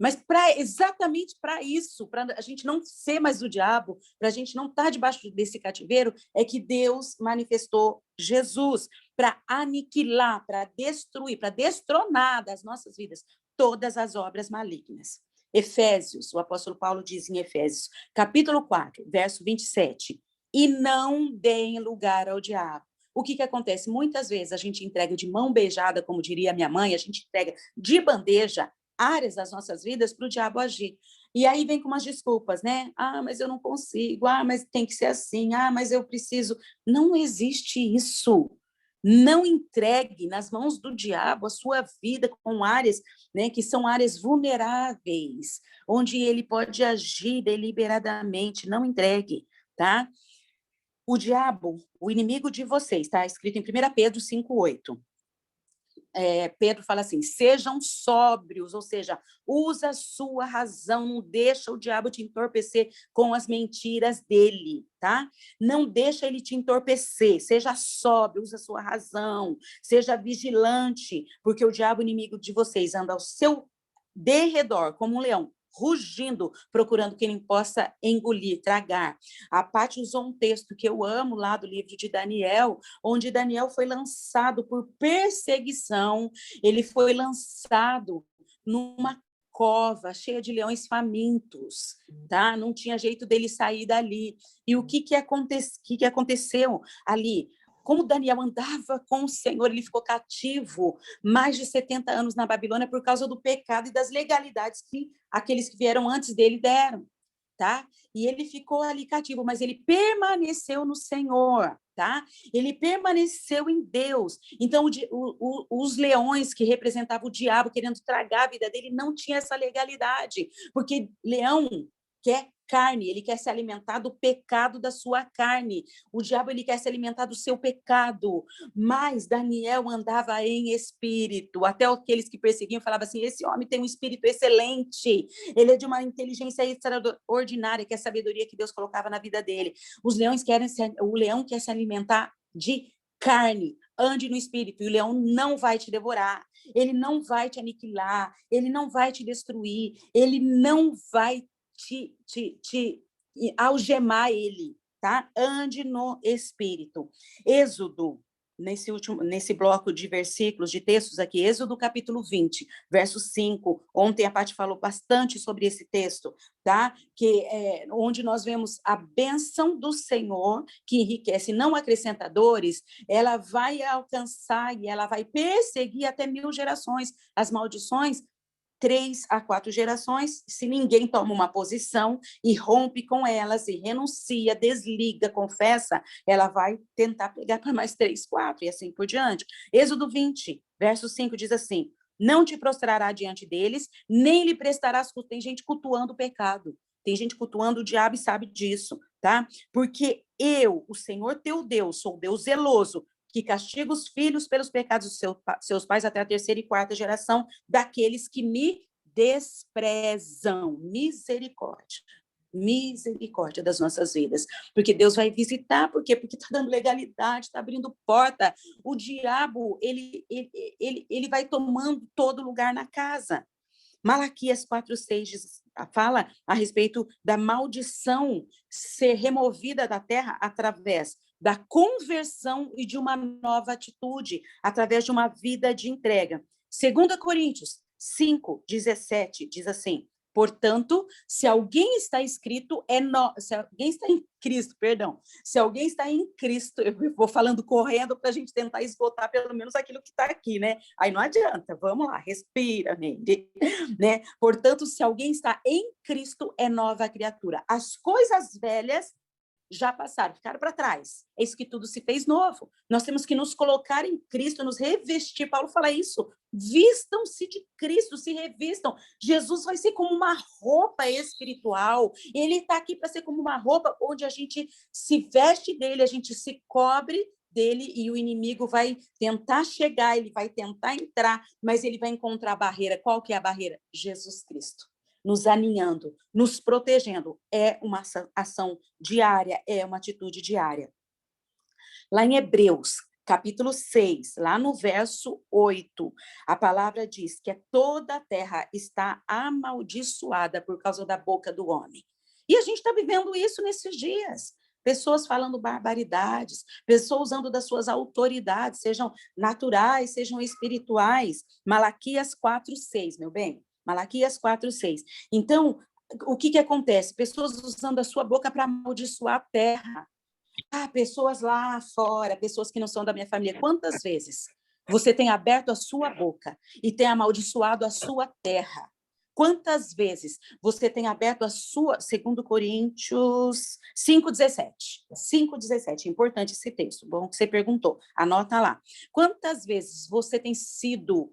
Mas exatamente para isso, para a gente não ser mais do diabo, para a gente não estar debaixo desse cativeiro, é que Deus manifestou Jesus para aniquilar, para destruir, para destronar das nossas vidas todas as obras malignas. Efésios, o apóstolo Paulo diz em Efésios, capítulo 4, verso 27, e não deem lugar ao diabo. O que acontece? Muitas vezes a gente entrega de mão beijada, como diria minha mãe, a gente entrega de bandeja áreas das nossas vidas para o diabo agir. E aí vem com umas desculpas, né? Ah, mas eu não consigo. Ah, mas tem que ser assim. Ah, mas eu preciso. Não existe isso. Não entregue nas mãos do diabo a sua vida com áreas, né, que são áreas vulneráveis, onde ele pode agir deliberadamente. Não entregue, tá? O diabo, o inimigo de vocês, está escrito em 1 Pedro 5:8. Pedro fala assim, sejam sóbrios, ou seja, usa a sua razão, não deixa o diabo te entorpecer com as mentiras dele, tá? Não deixa ele te entorpecer, seja sóbrio, usa a sua razão, seja vigilante, porque o diabo inimigo de vocês anda ao seu derredor, como um leão, rugindo, procurando quem ele possa engolir, tragar. A Paty usou um texto que eu amo lá do livro de Daniel, onde Daniel foi lançado por perseguição, ele foi lançado numa cova cheia de leões famintos, tá? Não tinha jeito dele sair dali. E o que aconteceu ali? Como Daniel andava com o Senhor, ele ficou cativo mais de 70 anos na Babilônia por causa do pecado e das legalidades que aqueles que vieram antes dele deram, tá? E ele ficou ali cativo, mas ele permaneceu no Senhor, tá? Ele permaneceu em Deus. Então, os leões que representavam o diabo querendo tragar a vida dele não tinha essa legalidade, porque leão quer carne, ele quer se alimentar do pecado da sua carne. O diabo, ele quer se alimentar do seu pecado. Mas Daniel andava em espírito. Até aqueles que perseguiam falavam assim, esse homem tem um espírito excelente, ele é de uma inteligência extraordinária, que é a sabedoria que Deus colocava na vida dele. O leão quer se alimentar de carne. Ande no espírito, e o leão não vai te devorar, ele não vai te aniquilar, ele não vai te destruir, ele não vai te algemar ele, tá? Ande no espírito. Êxodo, nesse bloco de versículos, de textos aqui, Êxodo capítulo 20, verso 5. Ontem a Paty falou bastante sobre esse texto, tá? Que onde nós vemos a bênção do Senhor, que enriquece, não acrescenta dores, ela vai alcançar e ela vai perseguir até 1000 gerações. As maldições 3 a 4 gerações, se ninguém toma uma posição e rompe com elas, e renuncia, desliga, confessa, ela vai tentar pegar para mais 3, 4, e assim por diante. Êxodo 20, verso 5, diz assim, não te prostrará diante deles, nem lhe prestarás culto. Tem gente cultuando o pecado, tem gente cultuando o diabo e sabe disso, tá? Porque eu, o Senhor teu Deus, sou Deus zeloso, que castiga os filhos pelos pecados dos seus pais até a 3ª e 4ª geração daqueles que me desprezam. Misericórdia. Misericórdia das nossas vidas. Porque Deus vai visitar, por quê? Porque está dando legalidade, está abrindo porta. O diabo, ele vai tomando todo lugar na casa. Malaquias 4:6 fala a respeito da maldição ser removida da terra através da conversão e de uma nova atitude, através de uma vida de entrega. 2 Coríntios 5:17 diz assim, portanto, se alguém está inscrito, se alguém está em Cristo, perdão, se alguém está em Cristo, eu vou falando correndo para a gente tentar esgotar pelo menos aquilo que está aqui, né? Aí não adianta, vamos lá, respira, né? Portanto, se alguém está em Cristo, é nova criatura. As coisas velhas já passaram, ficaram para trás. É isso que tudo se fez novo. Nós temos que nos colocar em Cristo, nos revestir. Paulo fala isso. Vistam-se de Cristo, se revistam. Jesus vai ser como uma roupa espiritual. Ele está aqui para ser como uma roupa onde a gente se veste dele, a gente se cobre dele e o inimigo vai tentar chegar, ele vai tentar entrar, mas ele vai encontrar a barreira. Qual que é a barreira? Jesus Cristo. Nos aninhando, nos protegendo. É uma ação diária, é uma atitude diária. Lá em Hebreus, capítulo 6, lá no verso 8, a palavra diz que toda a terra está amaldiçoada por causa da boca do homem. E a gente está vivendo isso nesses dias. Pessoas falando barbaridades, pessoas usando das suas autoridades, sejam naturais, sejam espirituais. Malaquias 4:6, meu bem. Malaquias 4:6. Então, o que acontece? Pessoas usando a sua boca para amaldiçoar a terra. Pessoas lá fora, pessoas que não são da minha família. Quantas vezes você tem aberto a sua boca e tem amaldiçoado a sua terra? Quantas vezes você tem aberto a sua... 2 Coríntios 5:17. 5:17. Importante esse texto. Bom que você perguntou. Anota lá. Quantas vezes você tem sido...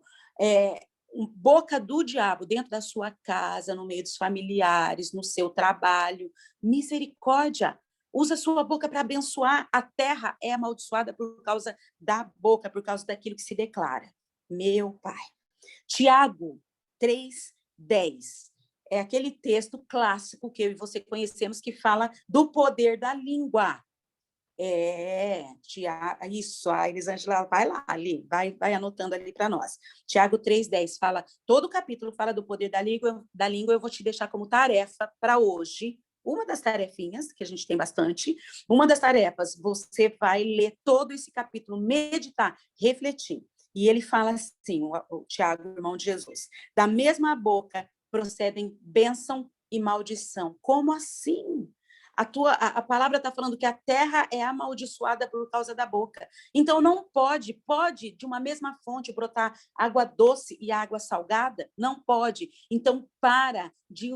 boca do diabo dentro da sua casa, no meio dos familiares, no seu trabalho? Misericórdia! Usa a sua boca para abençoar. A terra é amaldiçoada por causa da boca, por causa daquilo que se declara. Meu Pai. Tiago 3:10. É aquele texto clássico que eu e você conhecemos que fala do poder da língua. Tiago, isso, a Elisângela vai lá, ali, vai anotando ali para nós. Tiago 3:10 fala, todo o capítulo fala do poder da língua, eu vou te deixar como tarefa para hoje, uma das tarefinhas, que a gente tem bastante, uma das tarefas, você vai ler todo esse capítulo, meditar, refletir. E ele fala assim, o Tiago, irmão de Jesus, da mesma boca procedem bênção e maldição. Como assim? A palavra está falando que a terra é amaldiçoada por causa da boca. Então, não pode de uma mesma fonte brotar água doce e água salgada? Não pode. Então, para de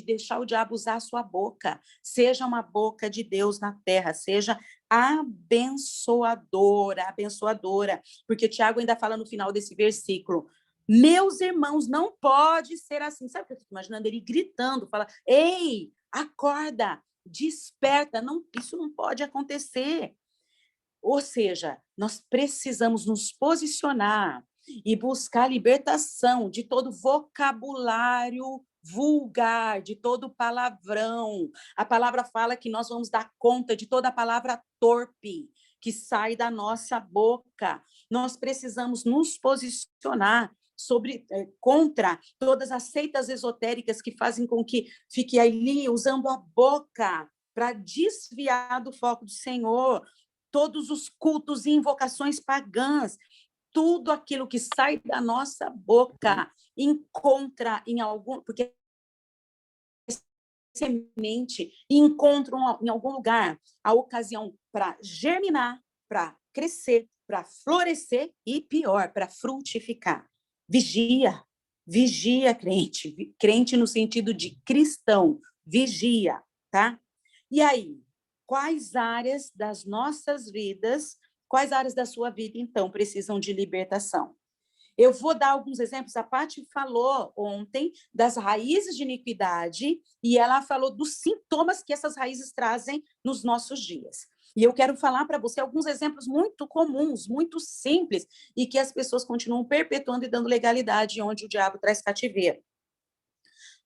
deixar o diabo usar a sua boca. Seja uma boca de Deus na terra, seja abençoadora, abençoadora. Porque Tiago ainda fala no final desse versículo, meus irmãos, não pode ser assim. Sabe o que eu fico imaginando? Ele gritando, fala, ei, acorda, desperta, não, isso não pode acontecer. Ou seja, nós precisamos nos posicionar e buscar a libertação de todo vocabulário vulgar, de todo palavrão. A palavra fala que nós vamos dar conta de toda palavra torpe que sai da nossa boca. Nós precisamos nos posicionar contra todas as seitas esotéricas que fazem com que fique ali usando a boca para desviar do foco do Senhor, todos os cultos e invocações pagãs, tudo aquilo que sai da nossa boca encontra em algum, porque semente encontram em algum lugar a ocasião para germinar, para crescer, para florescer e pior, para frutificar. Vigia, vigia, crente, crente no sentido de cristão, vigia, tá? E aí, quais áreas das nossas vidas, quais áreas da sua vida, então, precisam de libertação? Eu vou dar alguns exemplos. A Paty falou ontem das raízes de iniquidade e ela falou dos sintomas que essas raízes trazem nos nossos dias. E eu quero falar para você alguns exemplos muito comuns, muito simples, e que as pessoas continuam perpetuando e dando legalidade onde o diabo traz cativeiro.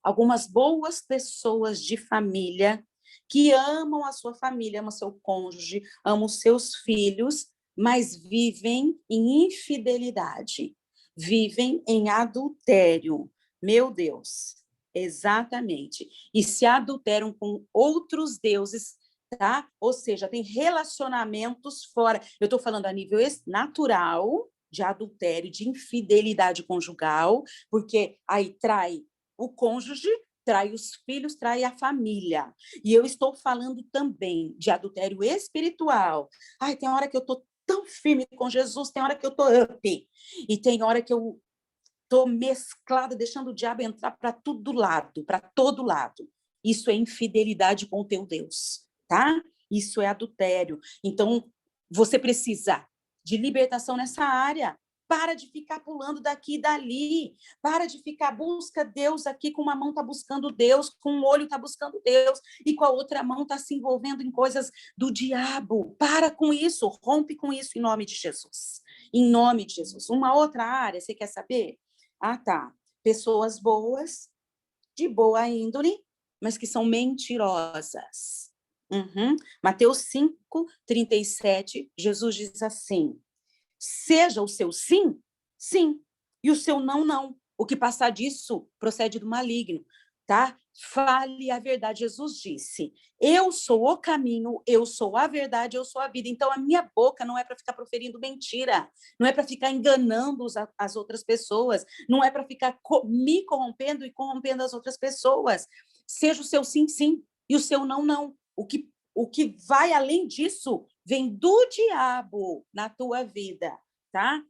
Algumas boas pessoas de família que amam a sua família, amam seu cônjuge, amam seus filhos, mas vivem em infidelidade, vivem em adultério. Meu Deus, exatamente. E se adulteram com outros deuses, tá? Ou seja, tem relacionamentos fora. Eu estou falando a nível natural, de adultério, de infidelidade conjugal, porque aí trai o cônjuge, trai os filhos, trai a família. E eu estou falando também de adultério espiritual. Ai, tem hora que eu estou tão firme com Jesus, tem hora que eu estou up, e tem hora que eu estou mesclada, deixando o diabo entrar para todo lado, para todo lado. Isso é infidelidade com o teu Deus, tá? Isso é adultério. Então, você precisa de libertação nessa área. Para de ficar pulando daqui e dali. Para de ficar, busca Deus aqui, com uma mão está buscando Deus, com um olho está buscando Deus, e com a outra mão está se envolvendo em coisas do diabo. Para com isso, rompe com isso em nome de Jesus. Em nome de Jesus. Uma outra área, você quer saber? Ah, tá. Pessoas boas, de boa índole, mas que são mentirosas. Mateus 5:37, Jesus diz assim, seja o seu sim, sim, e o seu não, não. O que passar disso procede do maligno, tá? Fale a verdade. Jesus disse, eu sou o caminho, eu sou a verdade, eu sou a vida. Então, a minha boca não é para ficar proferindo mentira, não é para ficar enganando as outras pessoas, não é para ficar me corrompendo e corrompendo as outras pessoas. Seja o seu sim, sim, e o seu não, não. O que vai além disso vem do diabo na tua vida, tá?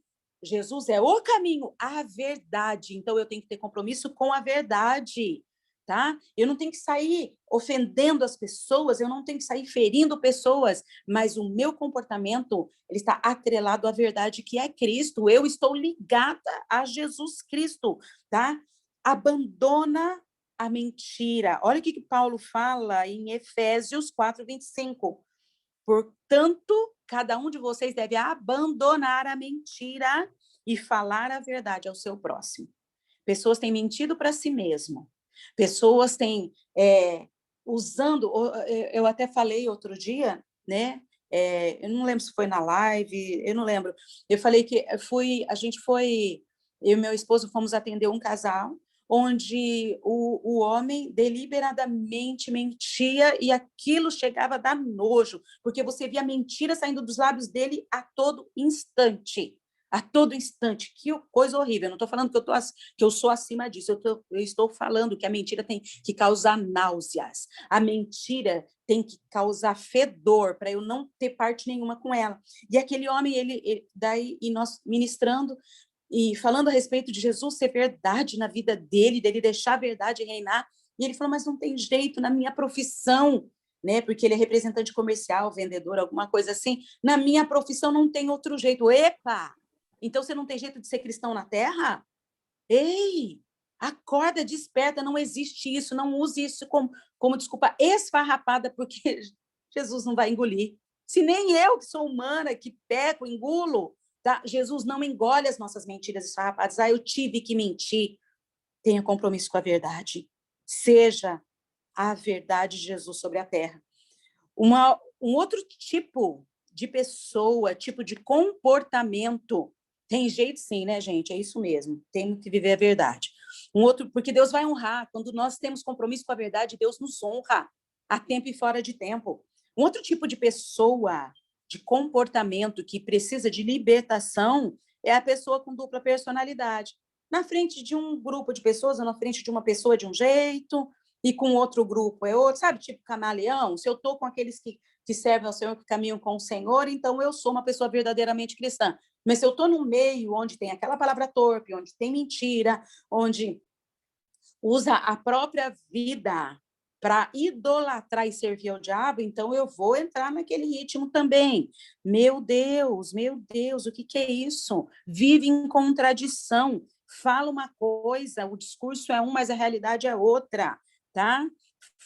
Jesus é o caminho, a verdade. Então, eu tenho que ter compromisso com a verdade, tá? Eu não tenho que sair ofendendo as pessoas, eu não tenho que sair ferindo pessoas, mas o meu comportamento, ele está atrelado à verdade que é Cristo. Eu estou ligada a Jesus Cristo, tá? Abandona a mentira. Olha o que Paulo fala em Efésios 4:25. Portanto, cada um de vocês deve abandonar a mentira e falar a verdade ao seu próximo. Pessoas têm mentido para si mesmo. Pessoas têm usando. Eu até falei outro dia, né? Eu não lembro se foi na live, eu não lembro. Eu falei que a gente foi, eu e meu esposo fomos atender um casal onde o homem deliberadamente mentia e aquilo chegava a dar nojo, porque você via mentira saindo dos lábios dele a todo instante. a todo instante. Que coisa horrível. Eu não estou falando que eu sou acima disso. Eu estou falando que a mentira tem que causar náuseas. A mentira tem que causar fedor para eu não ter parte nenhuma com ela. E aquele homem, daí, e nós ministrando e falando a respeito de Jesus ser verdade na vida dele deixar a verdade reinar. E ele falou, mas não tem jeito na minha profissão, né? Porque ele é representante comercial, vendedor, alguma coisa assim. Na minha profissão não tem outro jeito. Epa! Então você não tem jeito de ser cristão na terra? Ei! Acorda, desperta, não existe isso, não use isso como desculpa esfarrapada, porque Jesus não vai engolir. Se nem eu, que sou humana, que peco, engulo, tá? Jesus não engole as nossas mentiras esfarrapadas. Eu tive que mentir. Tenha compromisso com a verdade. Seja a verdade de Jesus sobre a terra. Um outro tipo de pessoa, tipo de comportamento. Tem jeito sim, né, gente? É isso mesmo. Temos que viver a verdade. Porque Deus vai honrar. Quando nós temos compromisso com a verdade, Deus nos honra a tempo e fora de tempo. Um outro tipo de pessoa, de comportamento que precisa de libertação é a pessoa com dupla personalidade. Na frente de um grupo de pessoas, ou na frente de uma pessoa de um jeito, e com outro grupo é outro, sabe? Tipo camaleão. Se eu estou com aqueles que servem ao Senhor, que caminham com o Senhor, então eu sou uma pessoa verdadeiramente cristã. Mas se eu estou no meio onde tem aquela palavra torpe, onde tem mentira, onde usa a própria vida para idolatrar e servir ao diabo, então eu vou entrar naquele ritmo também. Meu Deus, o que é isso? Vive em contradição. Fala uma coisa, o discurso é um, mas a realidade é outra, tá?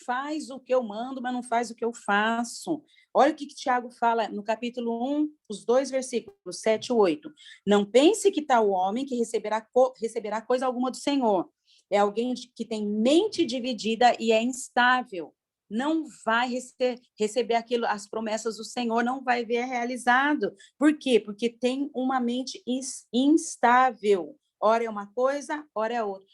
Faz o que eu mando, mas não faz o que eu faço. Olha o que Tiago fala no capítulo 1, os 2 versículos, 7 e 8. Não pense que tal homem que receberá coisa alguma do Senhor. É alguém que tem mente dividida e é instável. Não vai receber aquilo, as promessas do Senhor, não vai ver realizado. Por quê? Porque tem uma mente instável. Ora é uma coisa, ora é outra.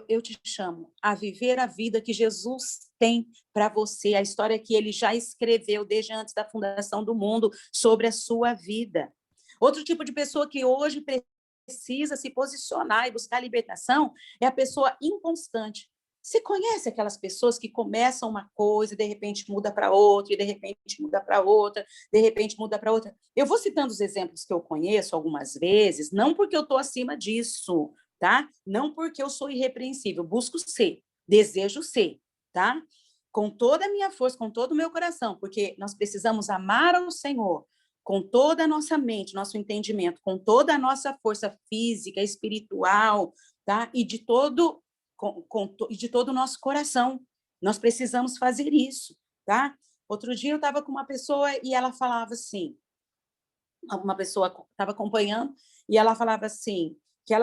Eu te chamo a viver a vida que Jesus tem para você, a história que ele já escreveu desde antes da fundação do mundo sobre a sua vida. Outro tipo de pessoa que hoje precisa se posicionar e buscar libertação é a pessoa inconstante. Você conhece aquelas pessoas que começam uma coisa e de repente muda para outra, e de repente muda para outra, de repente muda para outra? Eu vou citando os exemplos que eu conheço algumas vezes, não porque eu estou acima disso, tá? Não porque eu sou irrepreensível, busco ser, desejo ser, tá? Com toda a minha força, com todo o meu coração, porque nós precisamos amar ao Senhor com toda a nossa mente, nosso entendimento, com toda a nossa força física, espiritual, tá? E de todo o nosso coração. Nós precisamos fazer isso, tá? Outro dia eu estava com uma pessoa e ela falava assim, uma pessoa estava acompanhando e ela falava assim, que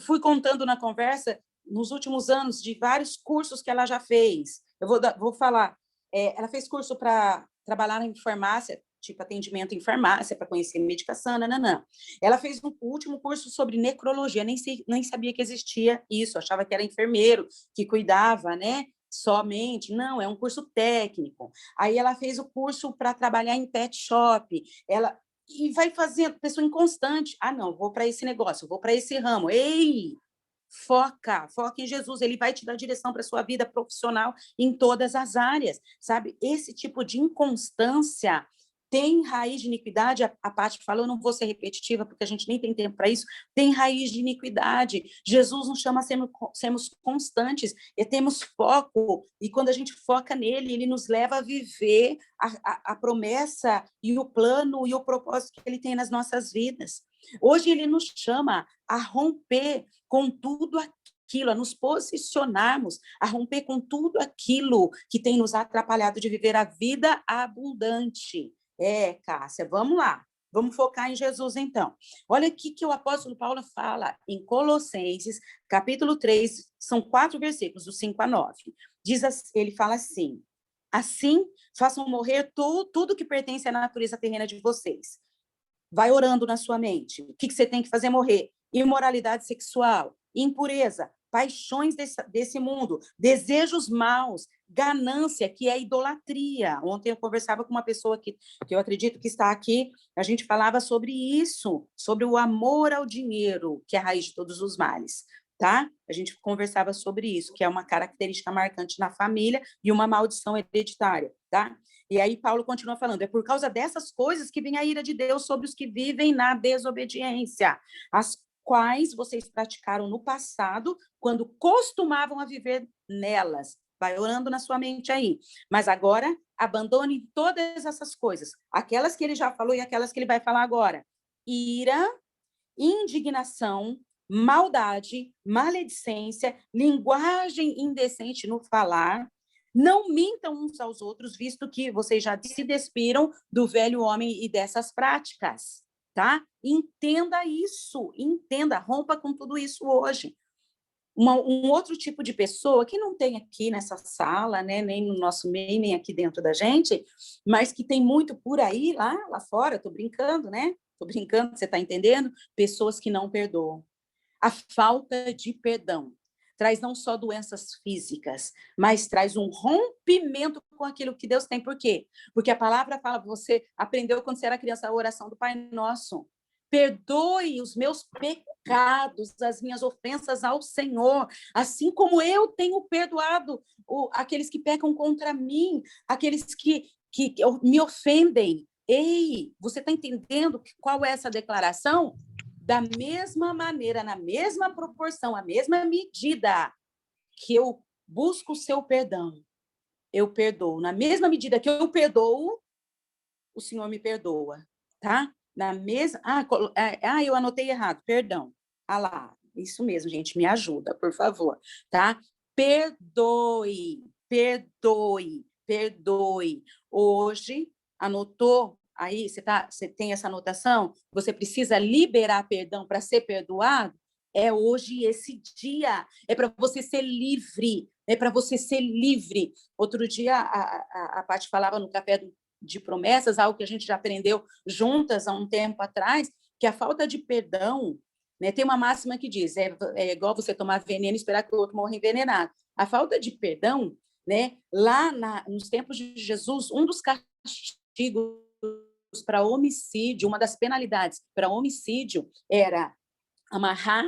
fui contando na conversa nos últimos anos de vários cursos que ela já fez. Eu vou falar. Ela fez curso para trabalhar em farmácia, tipo atendimento em farmácia, para conhecer medicação, nananã. Ela fez um último curso sobre necrologia, nem sabia que existia isso, achava que era enfermeiro que cuidava, né? Somente. Não, é um curso técnico. Aí ela fez o curso para trabalhar em pet shop. E vai fazendo, pessoa inconstante. Ah, não, vou para esse negócio, vou para esse ramo. Ei, foca em Jesus, ele vai te dar direção para a sua vida profissional em todas as áreas, sabe? Esse tipo de inconstância tem raiz de iniquidade, a Paty falou, eu não vou ser repetitiva, porque a gente nem tem tempo para isso, tem raiz de iniquidade. Jesus nos chama a sermos constantes, e temos foco, e quando a gente foca nele, ele nos leva a viver a promessa e o plano e o propósito que ele tem nas nossas vidas. Hoje ele nos chama a romper com tudo aquilo, a nos posicionarmos, a romper com tudo aquilo que tem nos atrapalhado de viver a vida abundante. Cássia, vamos lá. Vamos focar em Jesus, então. Olha aqui que o apóstolo Paulo fala em Colossenses, capítulo 3, são 4 versículos, do 5 a 9. Ele fala assim, assim, façam morrer tudo que pertence à natureza terrena de vocês. Vai orando na sua mente. O que você tem que fazer morrer? Imoralidade sexual, impureza, paixões desse mundo, desejos maus, ganância, que é idolatria. Ontem eu conversava com uma pessoa que eu acredito que está aqui, a gente falava sobre isso, sobre o amor ao dinheiro, que é a raiz de todos os males, tá? A gente conversava sobre isso, que é uma característica marcante na família e uma maldição hereditária, tá? E aí Paulo continua falando, é por causa dessas coisas que vem a ira de Deus sobre os que vivem na desobediência, as quais vocês praticaram no passado, quando costumavam a viver nelas. Vai orando na sua mente aí. Mas agora, abandone todas essas coisas, aquelas que ele já falou e aquelas que ele vai falar agora. Ira, indignação, maldade, maledicência, linguagem indecente no falar. Não mintam uns aos outros, visto que vocês já se despiram do velho homem e dessas práticas, tá? Entenda isso, entenda, rompa com tudo isso hoje. Um outro tipo de pessoa que não tem aqui nessa sala, né, nem no nosso meio, nem aqui dentro da gente, mas que tem muito por aí, lá fora, tô brincando, né? Tô brincando, você tá entendendo? Pessoas que não perdoam. A falta de perdão traz não só doenças físicas, mas traz um rompimento com aquilo que Deus tem. Por quê? Porque a palavra fala, você aprendeu quando você era criança a oração do Pai Nosso. Perdoe os meus pecados, as minhas ofensas ao Senhor, assim como eu tenho perdoado aqueles que pecam contra mim, aqueles que me ofendem. Ei, você está entendendo qual é essa declaração? Da mesma maneira, na mesma proporção, a mesma medida que eu busco o seu perdão, eu perdoo. Na mesma medida que eu perdoo, o Senhor me perdoa, tá? Na mesma... eu anotei errado, perdão. Ah lá, isso mesmo, gente, me ajuda, por favor, tá? Perdoe, perdoe, perdoe. Hoje, anotou aí, você tem essa anotação? Você precisa liberar perdão para ser perdoado? É hoje esse dia. É para você ser livre. É para você ser livre. Outro dia, a Paty falava no café de promessas, algo que a gente já aprendeu juntas há um tempo atrás, que a falta de perdão, né, tem uma máxima que diz, é igual você tomar veneno e esperar que o outro morra envenenado. A falta de perdão, né, nos tempos de Jesus, um dos castigos para homicídio, uma das penalidades para homicídio era amarrar,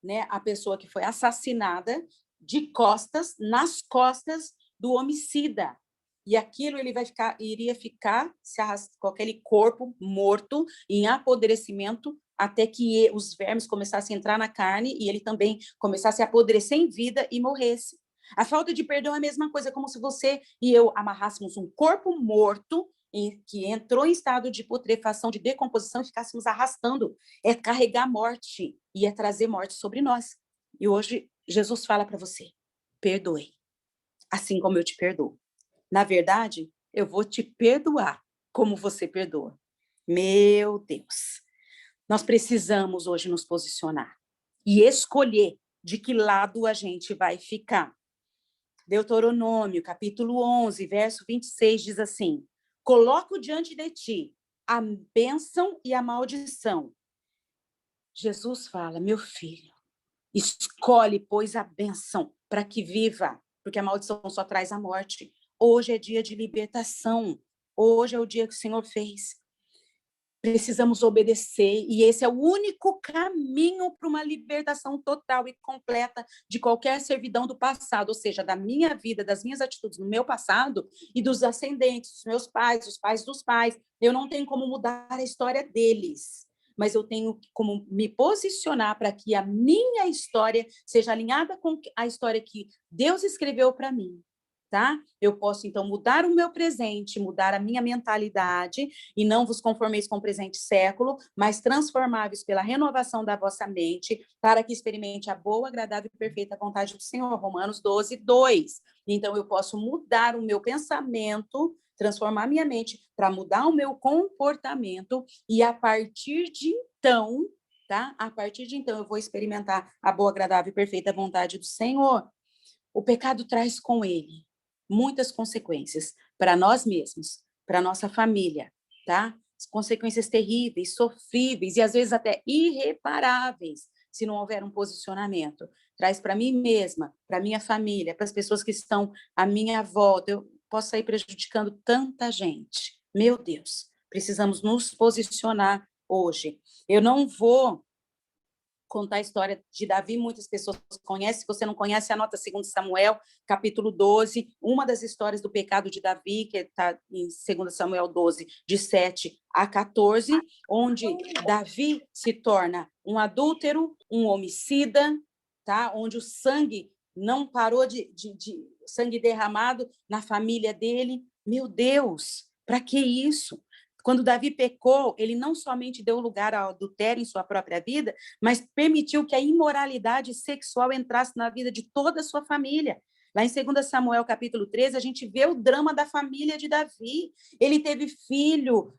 né, a pessoa que foi assassinada de costas, nas costas do homicida. E aquilo iria ficar com aquele corpo morto, em apodrecimento, até que os vermes começassem a entrar na carne e ele também começasse a apodrecer em vida e morresse. A falta de perdão é a mesma coisa, como se você e eu amarrássemos um corpo morto que entrou em estado de putrefação, de decomposição, e ficássemos arrastando. É carregar morte e é trazer morte sobre nós. E hoje Jesus fala para você, perdoe, assim como eu te perdoo. Na verdade, eu vou te perdoar como você perdoa. Meu Deus. Nós precisamos hoje nos posicionar e escolher de que lado a gente vai ficar. Deuteronômio, capítulo 11, verso 26, diz assim, coloco diante de ti a bênção e a maldição. Jesus fala, meu filho, escolhe, pois, a bênção para que viva, porque a maldição só traz a morte. Hoje é dia de libertação. Hoje é o dia que o Senhor fez. Precisamos obedecer, e esse é o único caminho para uma libertação total e completa de qualquer servidão do passado, ou seja, da minha vida, das minhas atitudes no meu passado e dos ascendentes, dos meus pais, dos pais dos pais. Eu não tenho como mudar a história deles, mas eu tenho como me posicionar para que a minha história seja alinhada com a história que Deus escreveu para mim. Tá? Eu posso, então, mudar o meu presente, mudar a minha mentalidade, e não vos conformeis com o presente século, mas transformáveis pela renovação da vossa mente, para que experimente a boa, agradável e perfeita vontade do Senhor. Romanos 12, 2. Então, eu posso mudar o meu pensamento, transformar minha mente, para mudar o meu comportamento, e a partir de então, tá? A partir de então, eu vou experimentar a boa, agradável e perfeita vontade do Senhor. O pecado traz com ele muitas consequências para nós mesmos, para nossa família, tá? Consequências terríveis, sofríveis e às vezes até irreparáveis. se não houver um posicionamento. Traz para mim mesma, para minha família, para as pessoas que estão à minha volta. Eu posso sair prejudicando tanta gente. Meu Deus, precisamos nos posicionar hoje. Eu não vou contar a história de Davi, muitas pessoas conhecem, se você não conhece, anota 2 Samuel, capítulo 12, uma das histórias do pecado de Davi, que está em 2 Samuel 12, de 7 a 14, onde Davi se torna um adúltero, um homicida, tá? Onde o sangue não parou de sangue derramado na família dele. Meu Deus, para que isso? Quando Davi pecou, ele não somente deu lugar ao adultério em sua própria vida, mas permitiu que a imoralidade sexual entrasse na vida de toda a sua família. Lá em 2 Samuel, capítulo 13, a gente vê o drama da família de Davi. Ele teve filho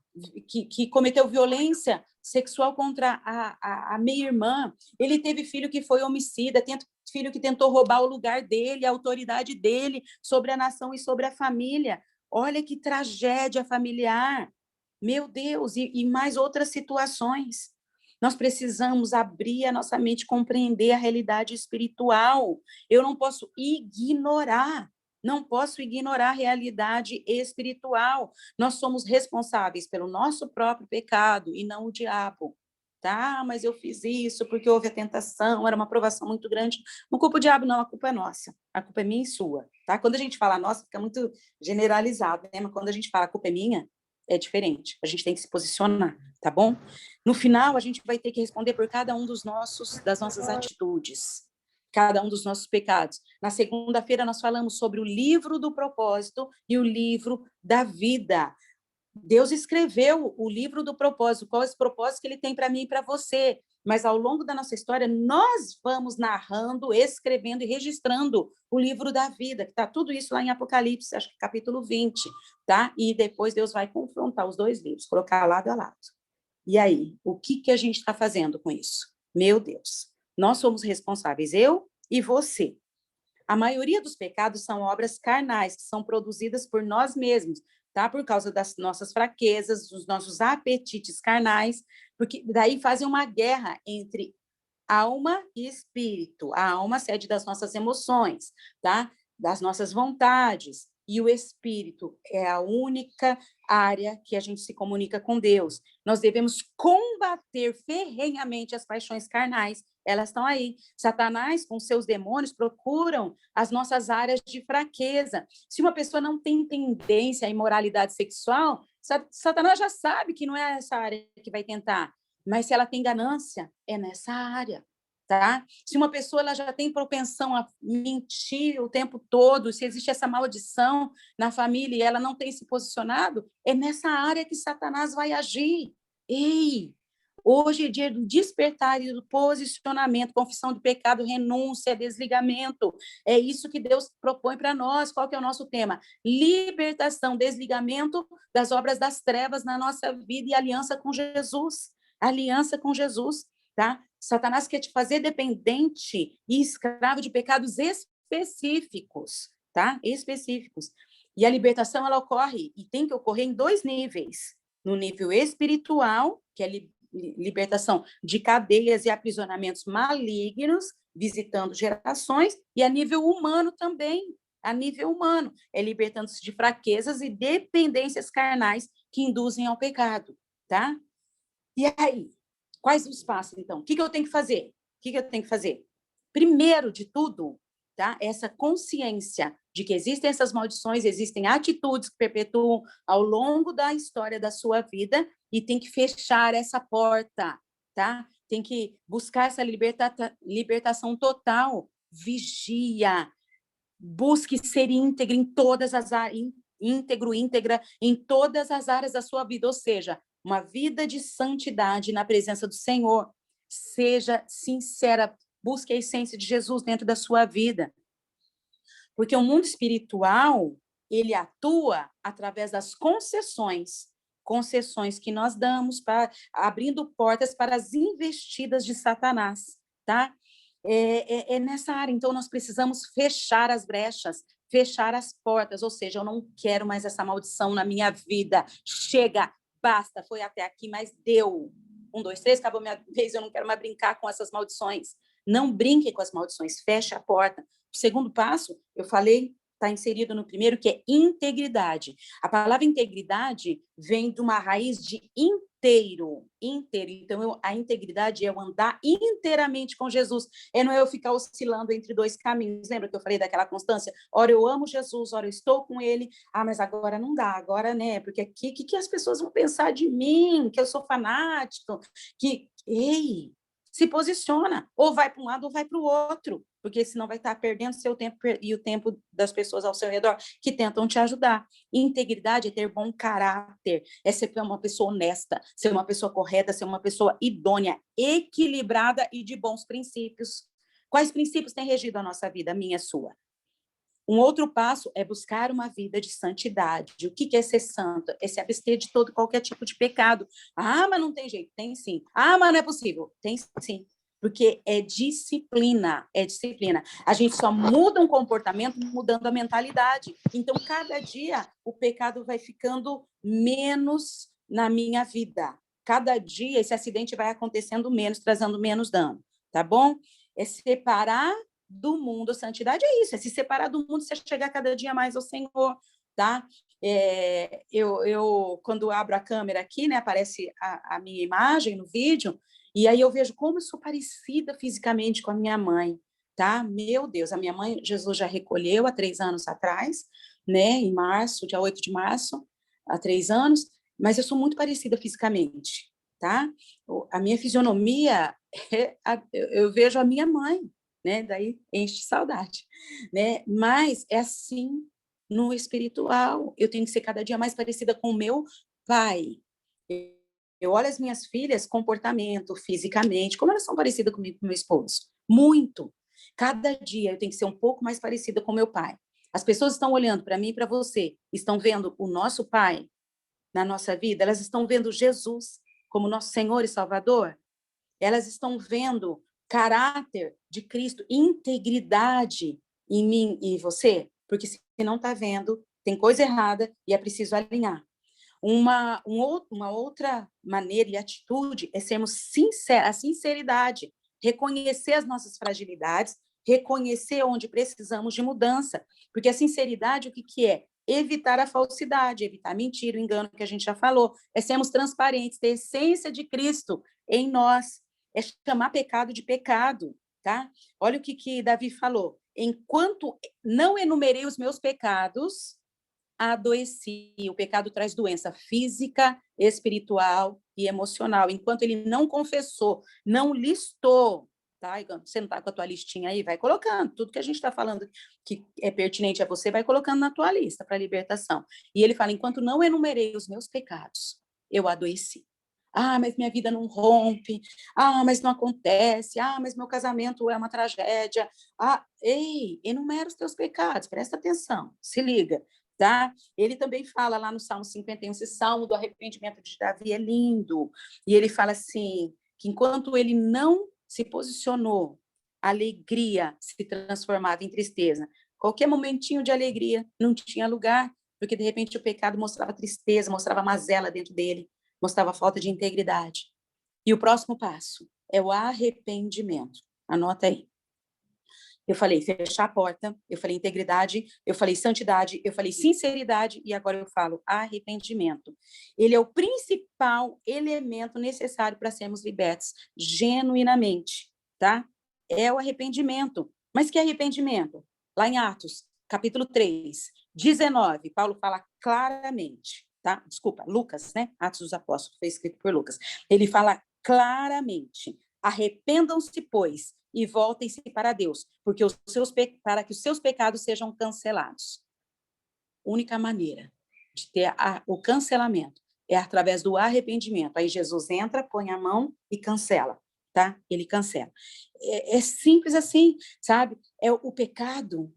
que cometeu violência sexual contra a meia-irmã. Ele teve filho que foi homicida, filho que tentou roubar o lugar dele, a autoridade dele sobre a nação e sobre a família. Olha que tragédia familiar. Meu Deus, e mais outras situações. Nós precisamos abrir a nossa mente, compreender a realidade espiritual. Eu não posso ignorar a realidade espiritual. Nós somos responsáveis pelo nosso próprio pecado e não o diabo. Tá, mas eu fiz isso porque houve a tentação, era uma provação muito grande. Não culpa o diabo, não, a culpa é nossa. A culpa é minha e sua. Tá? Quando a gente fala nossa, fica muito generalizado, né? Mas quando a gente fala a culpa é minha, é diferente. A gente tem que se posicionar, tá bom? No final, a gente vai ter que responder por cada um das nossas atitudes, cada um dos nossos pecados. Na segunda-feira, nós falamos sobre o livro do propósito e o livro da vida. Deus escreveu o livro do propósito, qual é esse propósito que ele tem para mim e para você. Mas ao longo da nossa história, nós vamos narrando, escrevendo e registrando o livro da vida, que está tudo isso lá em Apocalipse, acho que capítulo 20, tá? E depois Deus vai confrontar os dois livros, colocar lado a lado. E aí, o que a gente está fazendo com isso? Meu Deus, nós somos responsáveis, eu e você. A maioria dos pecados são obras carnais, que são produzidas por nós mesmos, tá? Por causa das nossas fraquezas, dos nossos apetites carnais, porque daí fazem uma guerra entre alma e espírito. A alma sede das nossas emoções, tá? Das nossas vontades. E o espírito é a única área que a gente se comunica com Deus. Nós devemos combater ferrenhamente as paixões carnais. Elas estão aí. Satanás, com seus demônios, procuram as nossas áreas de fraqueza. Se uma pessoa não tem tendência à imoralidade sexual, Satanás já sabe que não é essa área que vai tentar. Mas se ela tem ganância, é nessa área. Tá? Se uma pessoa ela já tem propensão a mentir o tempo todo, se existe essa maldição na família e ela não tem se posicionado, é nessa área que Satanás vai agir. Ei, hoje é dia do despertar e do posicionamento, confissão de pecado, renúncia, desligamento. É isso que Deus propõe para nós. Qual que é o nosso tema? Libertação, desligamento das obras das trevas na nossa vida e aliança com Jesus. Aliança com Jesus, tá? Satanás quer te fazer dependente e escravo de pecados específicos, tá? Específicos. E a libertação, ela ocorre, e tem que ocorrer em dois níveis. No nível espiritual, que é libertação de cadeias e aprisionamentos malignos, visitando gerações, e a nível humano também, a nível humano, é libertando-se de fraquezas e dependências carnais que induzem ao pecado, tá? E aí, quais os passos, então? O que eu tenho que fazer? O que eu tenho que fazer? Primeiro de tudo, tá? Essa consciência de que existem essas maldições, existem atitudes que perpetuam ao longo da história da sua vida e tem que fechar essa porta, tá? Tem que buscar essa libertação total. Vigia, busque ser íntegro em todas as áreas, íntegra em todas as áreas da sua vida, ou seja, uma vida de santidade na presença do Senhor. Seja sincera, busque a essência de Jesus dentro da sua vida. Porque o mundo espiritual, ele atua através das concessões que nós damos, abrindo portas para as investidas de Satanás, tá? É nessa área. Então, nós precisamos fechar as brechas, fechar as portas, ou seja, eu não quero mais essa maldição na minha vida. Chega, basta, foi até aqui, mas deu. 1, 2, 3, acabou minha vez, eu não quero mais brincar com essas maldições. Não brinque com as maldições, feche a porta. O segundo passo, eu falei, está inserido no primeiro, que é integridade. A palavra integridade vem de uma raiz de inteiro. Então, a integridade é eu andar inteiramente com Jesus. Não é eu ficar oscilando entre dois caminhos. Lembra que eu falei daquela constância? Ora eu amo Jesus, ora eu estou com ele. Mas agora não dá, agora, né? Porque aqui, o que as pessoas vão pensar de mim? Que eu sou fanático? Ei, se posiciona. Ou vai para um lado ou vai para o outro, porque senão vai estar perdendo seu tempo e o tempo das pessoas ao seu redor que tentam te ajudar. Integridade é ter bom caráter, é ser uma pessoa honesta, ser uma pessoa correta, ser uma pessoa idônea, equilibrada e de bons princípios. Quais princípios têm regido a nossa vida, a minha e a sua? Um outro passo é buscar uma vida de santidade. O que é ser santo? É se abster de todo qualquer tipo de pecado. Mas não tem jeito. Tem sim. Mas não é possível. Tem sim. Porque é disciplina, é disciplina. A gente só muda um comportamento mudando a mentalidade. Então, cada dia, o pecado vai ficando menos na minha vida. Cada dia, esse acidente vai acontecendo menos, trazendo menos dano. Tá bom? É separar do mundo. Santidade é isso, é se separar do mundo, você chegar cada dia mais ao Senhor, tá? Eu quando abro a câmera aqui, né, aparece a minha imagem no vídeo, e aí eu vejo como eu sou parecida fisicamente com a minha mãe, tá? Meu Deus, a minha mãe, Jesus já recolheu há 3 anos atrás, né, em março, dia 8 de março, há 3 anos, mas eu sou muito parecida fisicamente, tá? A minha fisionomia, eu vejo a minha mãe, né? Daí enche de saudade, né? Mas é assim no espiritual. Eu tenho que ser cada dia mais parecida com o meu pai. Eu olho as minhas filhas, comportamento, fisicamente, como elas são parecidas comigo, com meu esposo. Muito. Cada dia eu tenho que ser um pouco mais parecida com meu pai. As pessoas estão olhando para mim e para você, estão vendo o nosso pai na nossa vida, elas estão vendo Jesus como nosso Senhor e Salvador, elas estão vendo caráter de Cristo, integridade em mim e em você, porque se não está vendo, tem coisa errada e é preciso alinhar. Uma outra maneira e atitude é sermos sinceros, a sinceridade, reconhecer as nossas fragilidades, reconhecer onde precisamos de mudança, porque a sinceridade, o que é? Evitar a falsidade, evitar a mentira, o engano que a gente já falou, é sermos transparentes, ter a essência de Cristo em nós, é chamar pecado de pecado, tá? Olha o que Davi falou, enquanto não enumerei os meus pecados, adoeci. O pecado traz doença física, espiritual e emocional. Enquanto ele não confessou, não listou, tá? Você não está com a tua listinha aí? Vai colocando. Tudo que a gente está falando que é pertinente a você, vai colocando na tua lista para libertação. E ele fala, enquanto não enumerei os meus pecados, eu adoeci. Mas minha vida não rompe. Mas não acontece. Mas meu casamento é uma tragédia. Ei, enumera os teus pecados, presta atenção, se liga. Tá? Ele também fala lá no Salmo 51, esse Salmo do arrependimento de Davi é lindo, e ele fala assim, que enquanto ele não se posicionou, a alegria se transformava em tristeza. Qualquer momentinho de alegria não tinha lugar, porque de repente o pecado mostrava tristeza, mostrava mazela dentro dele, mostrava falta de integridade. E o próximo passo é o arrependimento. Anota aí. Eu falei fechar a porta, eu falei integridade, eu falei santidade, eu falei sinceridade e agora eu falo arrependimento. Ele é o principal elemento necessário para sermos libertos genuinamente, tá? É o arrependimento. Mas que arrependimento? Lá em Atos, capítulo 3, 19, Paulo fala claramente, tá? Desculpa, Lucas, né? Atos dos Apóstolos, foi escrito por Lucas. Ele fala claramente, arrependam-se, pois, e voltem-se para Deus, porque para que os seus pecados sejam cancelados. Única maneira de ter o cancelamento é através do arrependimento. Aí Jesus entra, põe a mão e cancela, tá? Ele cancela. É simples assim, sabe? O pecado,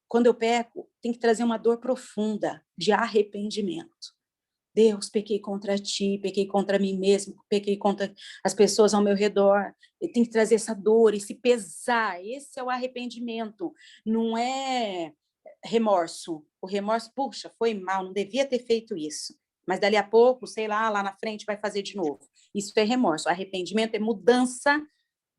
quando eu peco, tem que trazer uma dor profunda de arrependimento. Deus, pequei contra ti, pequei contra mim mesmo, pequei contra as pessoas ao meu redor. Tem que trazer essa dor, esse pesar. Esse é o arrependimento. Não é remorso. O remorso, puxa, foi mal, não devia ter feito isso. mas dali a pouco, sei lá na frente vai fazer de novo. Isso é remorso. Arrependimento é mudança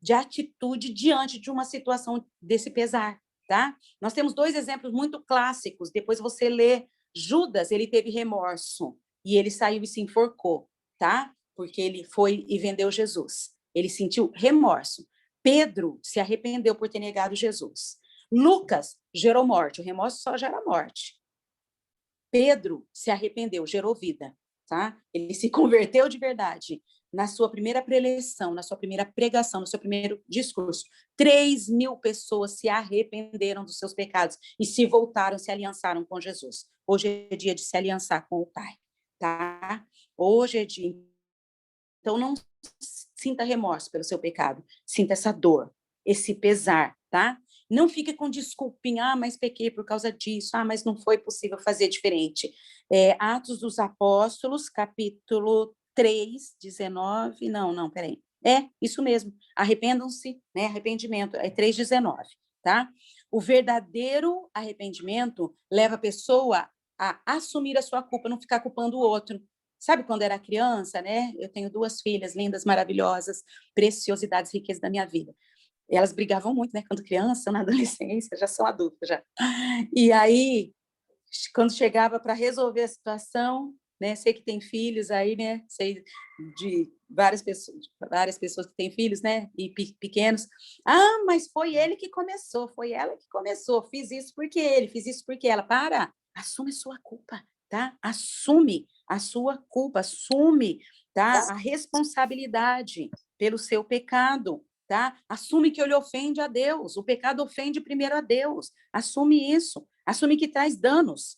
de atitude diante de uma situação desse pesar, tá? Nós temos 2 exemplos muito clássicos. Depois você lê Judas, ele teve remorso e ele saiu e se enforcou, tá? Porque ele foi e vendeu Jesus. Ele sentiu remorso. Pedro se arrependeu por ter negado Jesus. Lucas gerou morte. O remorso só gera morte. Pedro se arrependeu, gerou vida, tá? Ele se converteu de verdade. Na sua primeira preleção, na sua primeira pregação, no seu primeiro discurso, 3.000 pessoas se arrependeram dos seus pecados e se voltaram, se aliançaram com Jesus. Hoje é dia de se aliançar com o Pai, tá? Hoje é dia. Então, não sinta remorso pelo seu pecado, sinta essa dor, esse pesar, tá? Não fique com desculpinha, mas pequei por causa disso, mas não foi possível fazer diferente. Atos dos Apóstolos, capítulo 3, 19, peraí. Isso mesmo, arrependam-se, né? Arrependimento, 3,19, tá? O verdadeiro arrependimento leva a pessoa a assumir a sua culpa, não ficar culpando o outro. Sabe quando era criança, né? Eu tenho 2 filhas lindas, maravilhosas, preciosidades, riquezas da minha vida. E elas brigavam muito, né? Quando criança, na adolescência, já são adultas já. E aí, quando chegava para resolver a situação, né? Sei que tem filhos aí, né? Sei de várias pessoas que têm filhos, né? E pequenos. Mas foi ele que começou, foi ela que começou. Fiz isso porque ele, fiz isso porque ela. Para, assume a sua culpa, tá? Assume a sua culpa, assume, tá? A responsabilidade pelo seu pecado, tá? Assume que ele ofende a Deus. O pecado ofende primeiro a Deus. Assume isso. Assume que traz danos.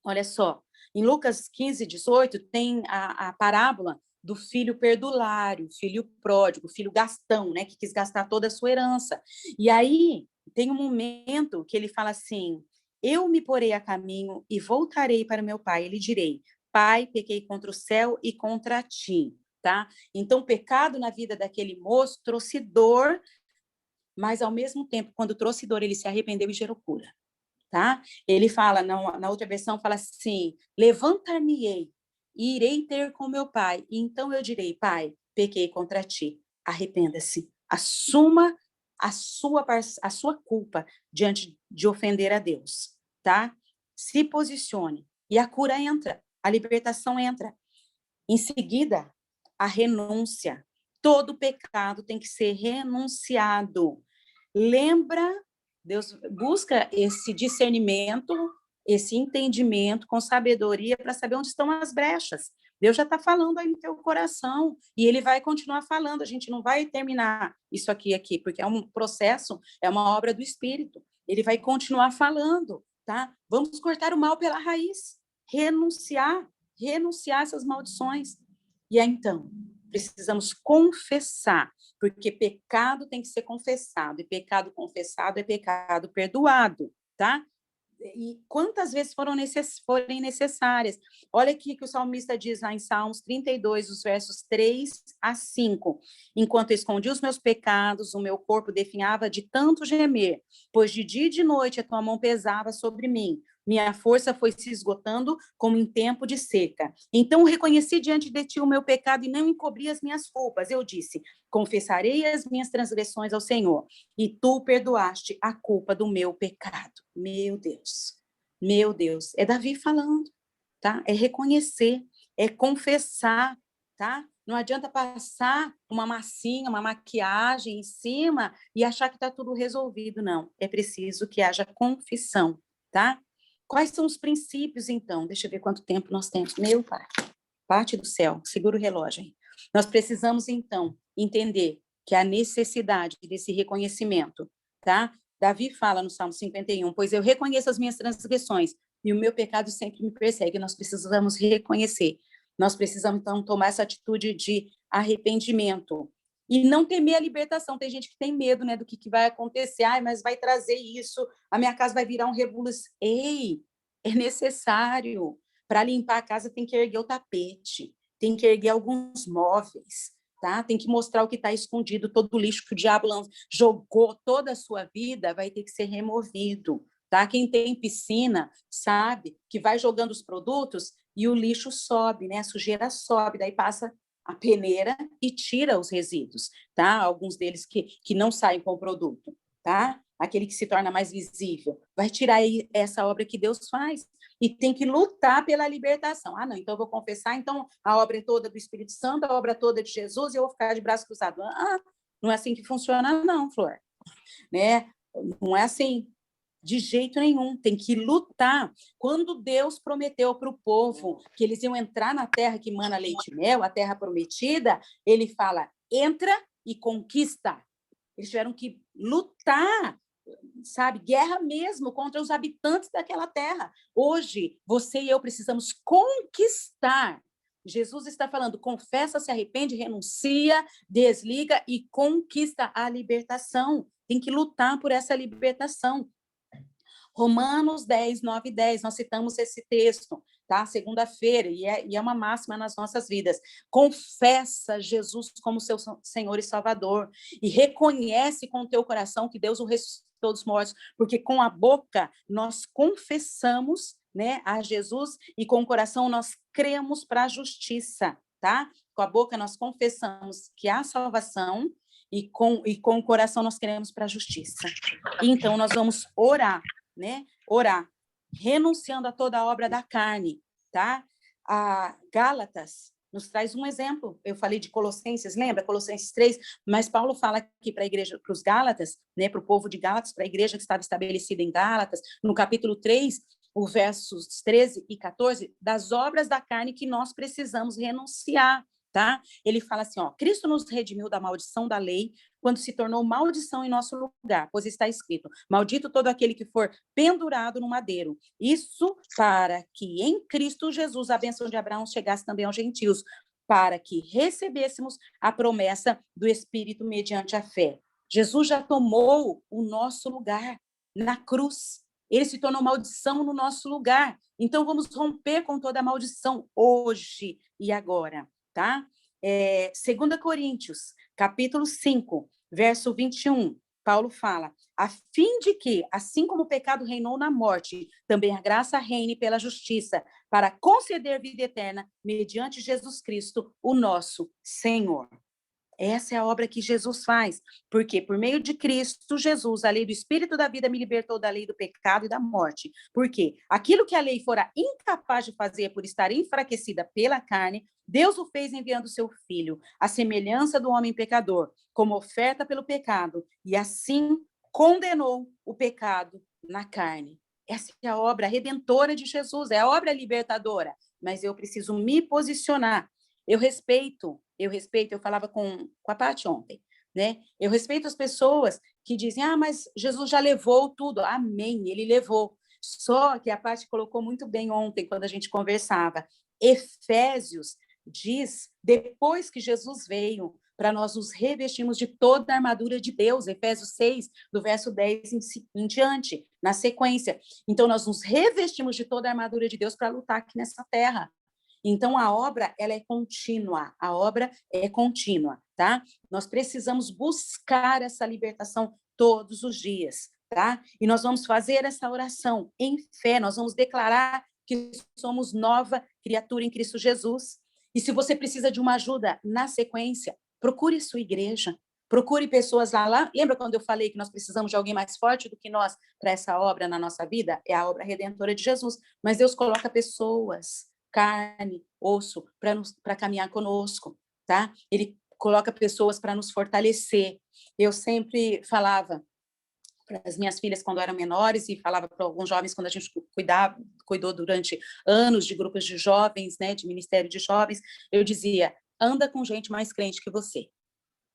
Olha só, em Lucas 15, 18, tem a parábola do filho perdulário, filho pródigo, filho gastão, né, que quis gastar toda a sua herança. E aí tem um momento que ele fala assim: eu me porei a caminho e voltarei para meu pai. Ele direi: Pai, pequei contra o céu e contra ti, tá? Então, o pecado na vida daquele moço trouxe dor, mas ao mesmo tempo, quando trouxe dor, ele se arrependeu e gerou cura. Tá? Ele fala, na outra versão, fala assim: levantar-me-ei e irei ter com meu pai. E então eu direi: Pai, pequei contra ti. Arrependa-se. Assuma a sua culpa diante de ofender a Deus. Tá? Se posicione. E a cura entra. A libertação entra. Em seguida, a renúncia. Todo pecado tem que ser renunciado. Lembra, Deus busca esse discernimento, esse entendimento com sabedoria para saber onde estão as brechas. Deus já está falando aí no teu coração e ele vai continuar falando. A gente não vai terminar isso aqui, porque é um processo, é uma obra do Espírito. Ele vai continuar falando, tá? Vamos cortar o mal pela raiz, renunciar a essas maldições. E aí, então, precisamos confessar, porque pecado tem que ser confessado, e pecado confessado é pecado perdoado, tá? E quantas vezes forem necessárias. Olha aqui que o salmista diz lá em Salmos 32, os versos 3 a 5. Enquanto escondi os meus pecados, o meu corpo definhava de tanto gemer, pois de dia e de noite a tua mão pesava sobre mim. Minha força foi se esgotando como em tempo de seca. Então reconheci diante de ti o meu pecado e não encobri as minhas culpas. Eu disse: confessarei as minhas transgressões ao Senhor, e tu perdoaste a culpa do meu pecado. Meu Deus, é Davi falando, tá? É reconhecer, é confessar, tá? Não adianta passar uma massinha, uma maquiagem em cima e achar que está tudo resolvido, não. É preciso que haja confissão, tá? Quais são os princípios, então? Deixa eu ver quanto tempo nós temos. Meu pai, parte do céu, segura o relógio aí. Nós precisamos, então, entender que a necessidade desse reconhecimento, tá? Davi fala no Salmo 51, pois eu reconheço as minhas transgressões e o meu pecado sempre me persegue. Nós precisamos reconhecer. Nós precisamos, então, tomar essa atitude de arrependimento e não temer a libertação. Tem gente que tem medo, né, do que vai acontecer. Mas vai trazer isso, a minha casa vai virar um rebuliço. Ei, é necessário. Para limpar a casa tem que erguer o tapete, tem que erguer alguns móveis, tá? Tem que mostrar o que está escondido, todo o lixo que o diabo jogou toda a sua vida vai ter que ser removido, tá? Quem tem piscina sabe que vai jogando os produtos e o lixo sobe, né? A sujeira sobe, daí passa a peneira e tira os resíduos, tá? Alguns deles que não saem com o produto, tá? Aquele que se torna mais visível. Vai tirar aí essa obra que Deus faz e tem que lutar pela libertação. Ah, não, então eu vou confessar, então a obra é toda do Espírito Santo, a obra toda de Jesus, e eu vou ficar de braço cruzado. Ah, não é assim que funciona, não, Flor. Né? Não é assim, de jeito nenhum. Tem que lutar. Quando Deus prometeu para o povo que eles iam entrar na terra que mana leite e mel, a terra prometida, ele fala, entra e conquista. Eles tiveram que lutar, sabe, guerra mesmo contra os habitantes daquela terra. Hoje, você e eu precisamos conquistar. Jesus está falando, confessa, se arrepende, renuncia, desliga e conquista a libertação. Tem que lutar por essa libertação. Romanos 10, 9 e 10, nós citamos esse texto, tá? Segunda-feira, e é uma máxima nas nossas vidas. Confessa Jesus como seu Senhor e Salvador, e reconhece com o teu coração que Deus o ressuscitou dos mortos, porque com a boca nós confessamos, né, a Jesus, e com o coração nós cremos para a justiça, tá? Com a boca nós confessamos que há salvação, e com o coração nós queremos para a justiça. Então, nós vamos orar, né? Orar, renunciando a toda a obra da carne, tá? A Gálatas nos traz um exemplo. Eu falei de Colossenses, lembra? Colossenses 3, mas Paulo fala aqui para a igreja, para os Gálatas, né? Para o povo de Gálatas, para a igreja que estava estabelecida em Gálatas, no capítulo 3, o versos 13 e 14, das obras da carne que nós precisamos renunciar, tá? Ele fala assim, ó, Cristo nos redimiu da maldição da lei quando se tornou maldição em nosso lugar, pois está escrito, maldito todo aquele que for pendurado no madeiro. Isso para que em Cristo Jesus a bênção de Abraão chegasse também aos gentios, para que recebêssemos a promessa do Espírito mediante a fé. Jesus já tomou o nosso lugar na cruz. Ele se tornou maldição no nosso lugar. Então, vamos romper com toda a maldição hoje e agora, tá? 2 Coríntios, capítulo 5, verso 21, Paulo fala, a fim de que, assim como o pecado reinou na morte, também a graça reine pela justiça, para conceder vida eterna mediante Jesus Cristo, o nosso Senhor. Essa é a obra que Jesus faz, porque por meio de Cristo Jesus, a lei do Espírito da vida me libertou da lei do pecado e da morte. Porque aquilo que a lei fora incapaz de fazer por estar enfraquecida pela carne, Deus o fez enviando seu Filho, à semelhança do homem pecador, como oferta pelo pecado, e assim condenou o pecado na carne. Essa é a obra redentora de Jesus, é a obra libertadora, mas eu preciso me posicionar. Eu respeito, eu falava com a Paty ontem, né? Eu respeito as pessoas que dizem, mas Jesus já levou tudo. Amém, ele levou. Só que a Paty colocou muito bem ontem, quando a gente conversava. Efésios diz, depois que Jesus veio, para nós nos revestirmos de toda a armadura de Deus, Efésios 6, do verso 10 em diante, na sequência. Então, nós nos revestimos de toda a armadura de Deus para lutar aqui nessa terra. Então, a obra, ela é contínua, tá? Nós precisamos buscar essa libertação todos os dias, tá? E nós vamos fazer essa oração em fé, nós vamos declarar que somos nova criatura em Cristo Jesus. E se você precisa de uma ajuda na sequência, procure sua igreja, procure pessoas lá. Lembra quando eu falei que nós precisamos de alguém mais forte do que nós para essa obra na nossa vida? É a obra redentora de Jesus. Mas Deus coloca pessoas, carne, osso, para caminhar conosco, tá? Ele coloca pessoas para nos fortalecer. Eu sempre falava para as minhas filhas quando eram menores e falava para alguns jovens quando a gente cuidou durante anos de grupos de jovens, né, de ministério de jovens, eu dizia, anda com gente mais crente que você,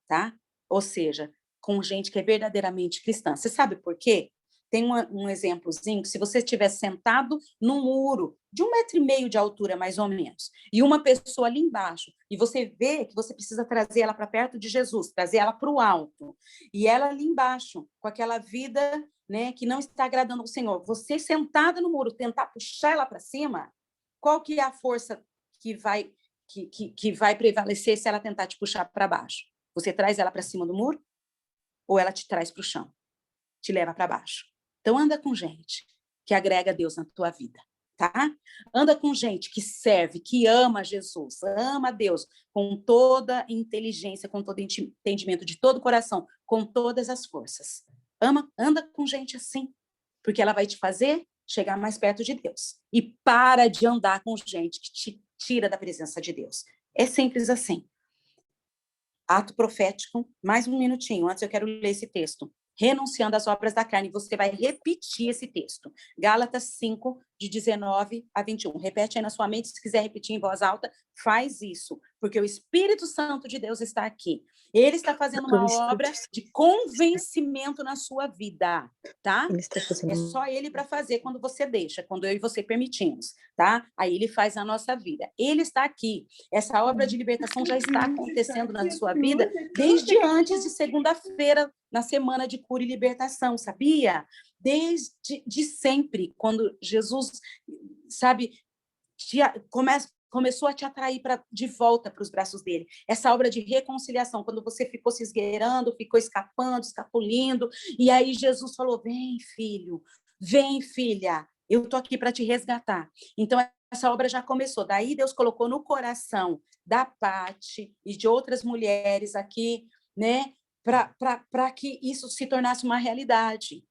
tá? Ou seja, com gente que é verdadeiramente cristã. Você sabe por quê? Tem um exemplozinho, que se você estiver sentado num muro de 1,5 m de altura, mais ou menos, e uma pessoa ali embaixo, e você vê que você precisa trazer ela para perto de Jesus, trazer ela para o alto, e ela ali embaixo, com aquela vida, né, que não está agradando ao Senhor, você sentada no muro, tentar puxar ela para cima, qual que é a força que vai prevalecer se ela tentar te puxar para baixo? Você traz ela para cima do muro ou ela te traz para o chão? Te leva para baixo. Então, anda com gente que agrega Deus na tua vida, tá? Anda com gente que serve, que ama Jesus, ama Deus com toda inteligência, com todo entendimento, de todo o coração, com todas as forças. Anda com gente assim, porque ela vai te fazer chegar mais perto de Deus. E para de andar com gente que te tira da presença de Deus. É simples assim. Ato profético, mais um minutinho, antes eu quero ler esse texto. Renunciando às obras da carne, você vai repetir esse texto. Gálatas 5, de 19 a 21. Repete aí na sua mente, se quiser repetir em voz alta, faz isso, porque o Espírito Santo de Deus está aqui. Ele está fazendo uma obra de convencimento na sua vida, tá? É só ele para fazer quando você deixa, quando eu e você permitimos, tá? Aí ele faz na nossa vida. Ele está aqui. Essa obra de libertação já está acontecendo na sua vida desde antes de segunda-feira, na semana de cura e libertação, sabia? Desde sempre, quando Jesus, sabe, começou a te atrair de volta para os braços dele. Essa obra de reconciliação, quando você ficou se esgueirando, ficou escapando, escapulindo, e aí Jesus falou, vem, filho, vem, filha, eu estou aqui para te resgatar. Então, essa obra já começou. Daí Deus colocou no coração da Paty e de outras mulheres aqui, né, para que isso se tornasse uma realidade.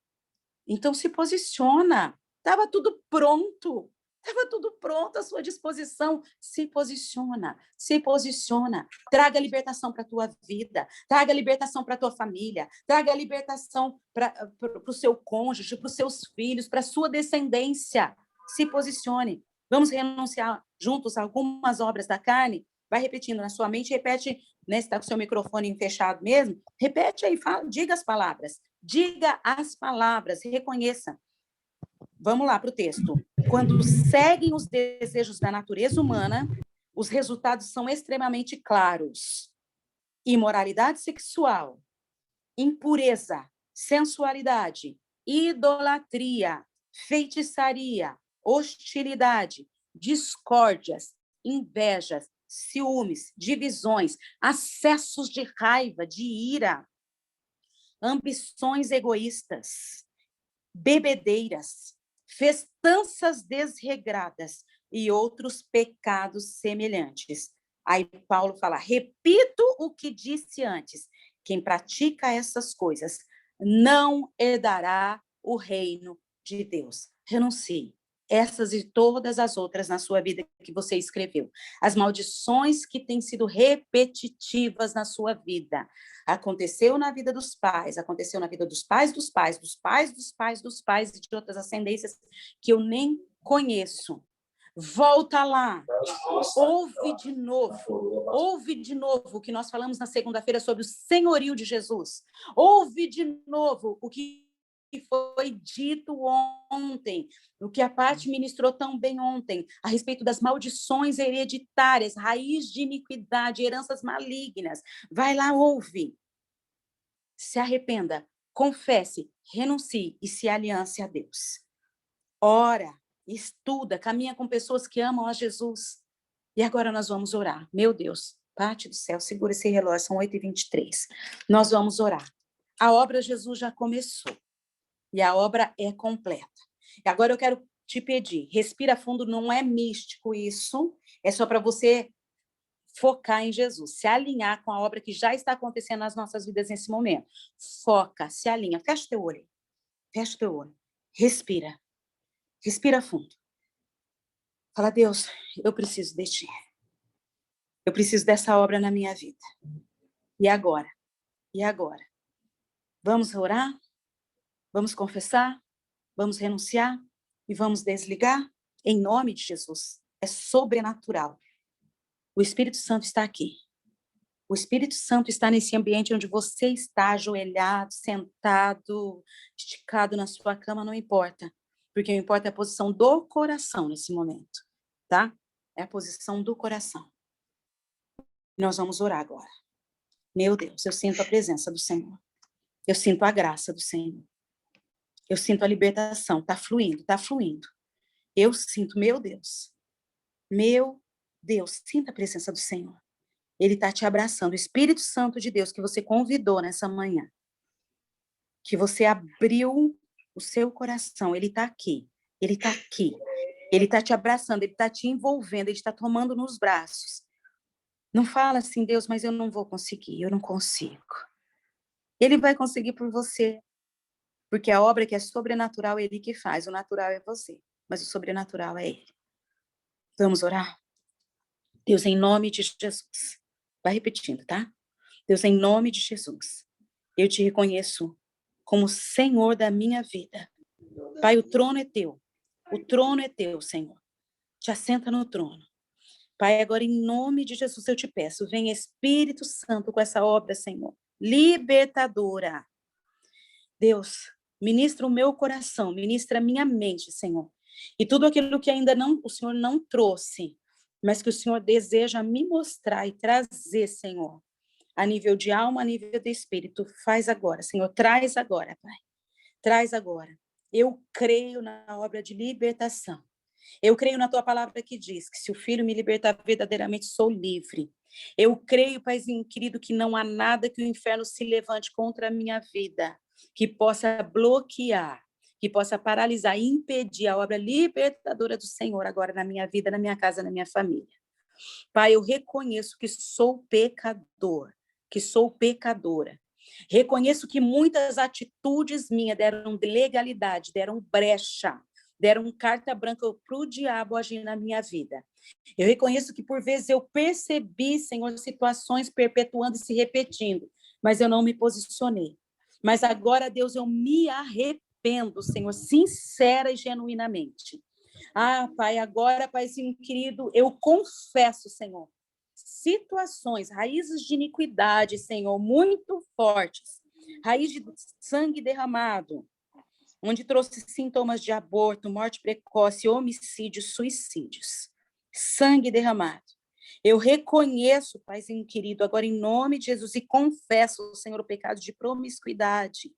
Então, se posiciona. Estava tudo pronto. Estava tudo pronto à sua disposição. Se posiciona, se posiciona. Traga libertação para a tua vida, traga libertação para a tua família, traga libertação para o seu cônjuge, para os seus filhos, para a sua descendência. Se posicione. Vamos renunciar juntos a algumas obras da carne? Vai repetindo na sua mente, repete, né, se está com o seu microfone fechado mesmo, repete aí, fala, diga as palavras. Diga as palavras, reconheça. Vamos lá para o texto. Quando seguem os desejos da natureza humana, os resultados são extremamente claros. Imoralidade sexual, impureza, sensualidade, idolatria, feitiçaria, hostilidade, discórdias, invejas, ciúmes, divisões, acessos de raiva, de ira, ambições egoístas, bebedeiras, festanças desregradas e outros pecados semelhantes. Aí Paulo fala, repito o que disse antes, quem pratica essas coisas não herdará o reino de Deus. Renuncie. Essas e todas as outras na sua vida que você escreveu. As maldições que têm sido repetitivas na sua vida. Aconteceu na vida dos pais, aconteceu na vida dos pais, dos pais, dos pais, dos pais, dos pais e de outras ascendências que eu nem conheço. Volta lá, ouve de novo o que nós falamos na segunda-feira sobre o senhorio de Jesus. Ouve de novo o que foi dito ontem, o que a Paty ministrou tão bem ontem, a respeito das maldições hereditárias, raiz de iniquidade, heranças malignas. Vai lá, ouve. Se arrependa, confesse, renuncie e se aliance a Deus. Ora, estuda, caminha com pessoas que amam a Jesus. E agora nós vamos orar. Meu Deus, Paty do céu, segura esse relógio, são 8h23. Nós vamos orar. A obra Jesus já começou. E a obra é completa. E agora eu quero te pedir, respira fundo, não é místico isso, é só para você focar em Jesus, se alinhar com a obra que já está acontecendo nas nossas vidas nesse momento. Foca, se alinha, fecha teu olho, respira fundo. Fala, Deus, eu preciso de ti. Eu preciso dessa obra na minha vida. E agora? Vamos orar? Vamos confessar? Vamos renunciar? E vamos desligar? Em nome de Jesus. É sobrenatural. O Espírito Santo está aqui. O Espírito Santo está nesse ambiente onde você está ajoelhado, sentado, esticado na sua cama, não importa. Porque o que importa é a posição do coração nesse momento, tá? É a posição do coração. Nós vamos orar agora. Meu Deus, eu sinto a presença do Senhor. Eu sinto a graça do Senhor. Eu sinto a libertação. Está fluindo. Eu sinto, meu Deus, sinta a presença do Senhor. Ele está te abraçando. O Espírito Santo de Deus que você convidou nessa manhã, que você abriu o seu coração, ele está aqui, ele está aqui, ele está te abraçando, ele está te envolvendo, ele está tomando nos braços. Não fala assim, Deus, mas eu não vou conseguir, eu não consigo. Ele vai conseguir por você, porque a obra que é sobrenatural é ele que faz, o natural é você, mas o sobrenatural é ele. Vamos orar? Deus, em nome de Jesus. Vai repetindo, tá? Deus, em nome de Jesus, eu te reconheço como Senhor da minha vida. Pai, o trono é teu. O trono é teu, Senhor. Te assenta no trono. Pai, agora em nome de Jesus eu te peço, vem Espírito Santo com essa obra, Senhor, libertadora. Deus, ministra o meu coração, ministra a minha mente, Senhor. E tudo aquilo que ainda não, o Senhor não trouxe, mas que o Senhor deseja me mostrar e trazer, Senhor, a nível de alma, a nível de espírito, faz agora, Senhor, traz agora, Pai. Traz agora. Eu creio na obra de libertação. Eu creio na tua palavra que diz que se o Filho me libertar verdadeiramente, sou livre. Eu creio, Paizinho querido, que não há nada que o inferno se levante contra a minha vida, que possa bloquear, que possa paralisar e impedir a obra libertadora do Senhor agora na minha vida, na minha casa, na minha família. Pai, eu reconheço que sou pecador, que sou pecadora. Reconheço que muitas atitudes minhas deram legalidade, deram brecha, deram carta branca para o diabo agir na minha vida. Eu reconheço que por vezes eu percebi, Senhor, situações perpetuando e se repetindo, mas eu não me posicionei. Mas agora, Deus, eu me arrependo, Senhor, sincera e genuinamente. Ah, Pai, agora, Paizinho querido, eu confesso, Senhor, situações, raízes de iniquidade, Senhor, muito fortes, raiz de sangue derramado, onde trouxe sintomas de aborto, morte precoce, homicídios, suicídios, sangue derramado. Eu reconheço, Paizinho querido, agora em nome de Jesus, e confesso, Senhor, o pecado de promiscuidade,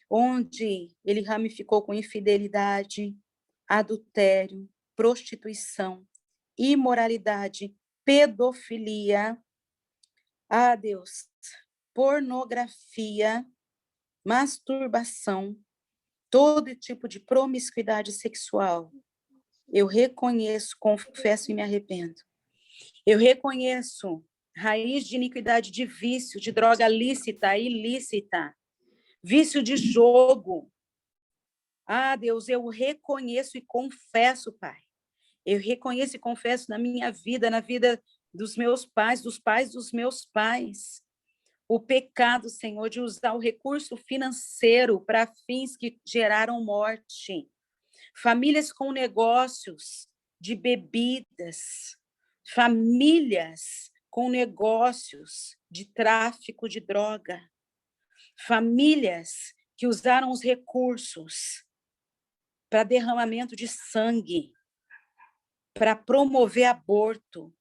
onde ele ramificou com infidelidade, adultério, prostituição, imoralidade, pedofilia, Deus, pornografia, masturbação, todo tipo de promiscuidade sexual. Eu reconheço, confesso e me arrependo. Eu reconheço raiz de iniquidade, de vício, de droga lícita, ilícita, vício de jogo. Deus, eu reconheço e confesso, Pai. Eu reconheço e confesso na minha vida, na vida dos meus pais, dos pais dos meus pais, o pecado, Senhor, de usar o recurso financeiro para fins que geraram morte. Famílias com negócios de bebidas, famílias com negócios de tráfico de droga, famílias que usaram os recursos para derramamento de sangue, para promover aborto.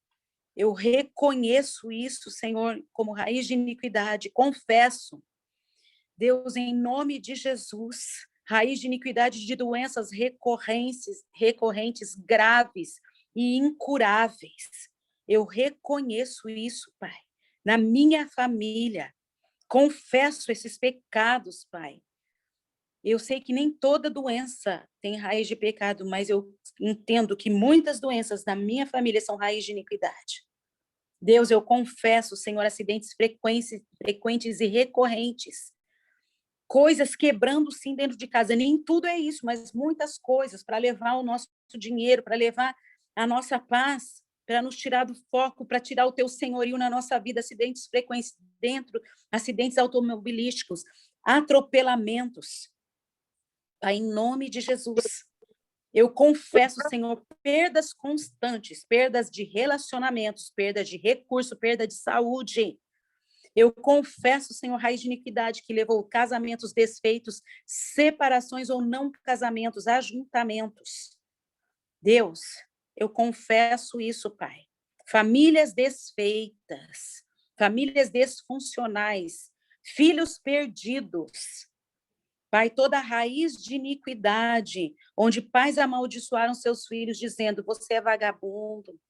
Eu reconheço isso, Senhor, como raiz de iniquidade, confesso. Deus, em nome de Jesus, raiz de iniquidade de doenças recorrentes, graves e incuráveis. Eu reconheço isso, Pai, na minha família. Confesso esses pecados, Pai. Eu sei que nem toda doença tem raiz de pecado, mas eu entendo que muitas doenças da minha família são raiz de iniquidade. Deus, eu confesso, Senhor, acidentes frequentes e recorrentes. Coisas quebrando, sim, dentro de casa. Nem tudo é isso, mas muitas coisas para levar o nosso dinheiro, para levar a nossa paz, para nos tirar do foco, para tirar o teu senhorio na nossa vida. Acidentes frequentes dentro, acidentes automobilísticos, atropelamentos. Pai, em nome de Jesus, eu confesso, Senhor, perdas constantes, perdas de relacionamentos, perda de recurso, perda de saúde. Eu confesso, Senhor, raiz de iniquidade que levou casamentos desfeitos, separações ou não casamentos, ajuntamentos. Deus, eu confesso isso, Pai. Famílias desfeitas, famílias desfuncionais, filhos perdidos. Pai, toda raiz de iniquidade, onde pais amaldiçoaram seus filhos, dizendo: você é vagabundo,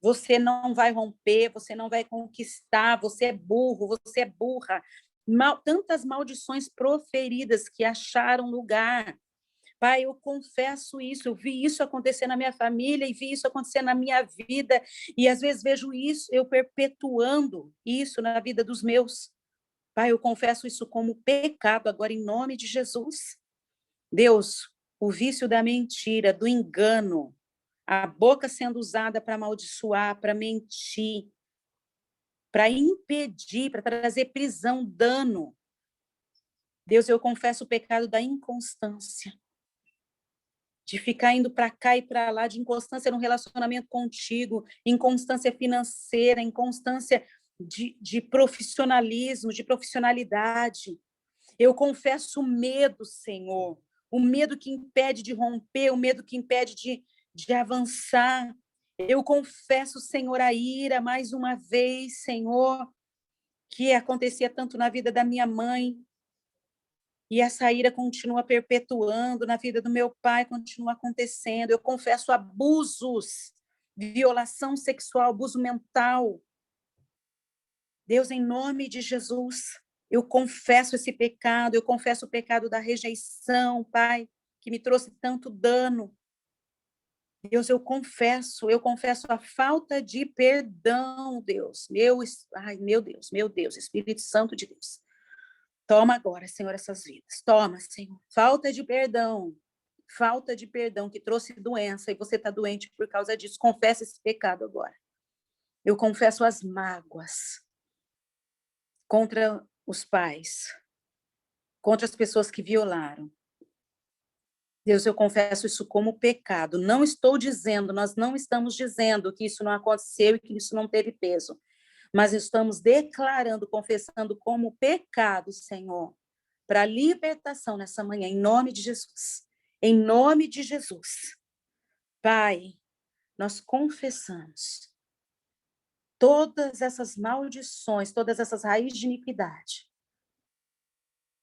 você não vai romper, você não vai conquistar, você é burro, você é burra. Tantas maldições proferidas que acharam lugar Pai, eu confesso isso, eu vi isso acontecer na minha família e vi isso acontecer na minha vida, e às vezes vejo isso, eu perpetuando isso na vida dos meus. Pai, eu confesso isso como pecado agora em nome de Jesus. Deus, o vício da mentira, do engano, a boca sendo usada para amaldiçoar, para mentir, para impedir, para trazer prisão, dano. Deus, eu confesso o pecado da inconstância, de ficar indo para cá e para lá, de inconstância no relacionamento contigo, inconstância financeira, inconstância de profissionalismo, de profissionalidade. Eu confesso o medo, Senhor, o medo que impede de romper, o medo que impede de avançar. Eu confesso, Senhor, a ira mais uma vez, Senhor, que acontecia tanto na vida da minha mãe, e essa ira continua perpetuando na vida do meu pai, continua acontecendo. Eu confesso abusos, violação sexual, abuso mental. Deus, em nome de Jesus, eu confesso esse pecado, eu confesso o pecado da rejeição, Pai, que me trouxe tanto dano. Deus, eu confesso a falta de perdão, Deus. Ai, meu Deus, Espírito Santo de Deus. Toma agora, Senhor, essas vidas. Toma, Senhor. Falta de perdão que trouxe doença e você está doente por causa disso. Confessa esse pecado agora. Eu confesso as mágoas contra os pais, contra as pessoas que violaram. Deus, eu confesso isso como pecado. Não estou dizendo, nós não estamos dizendo que isso não aconteceu e que isso não teve peso, mas estamos declarando, confessando como pecado, Senhor, para libertação nessa manhã, em nome de Jesus. Em nome de Jesus. Pai, nós confessamos todas essas maldições, todas essas raízes de iniquidade.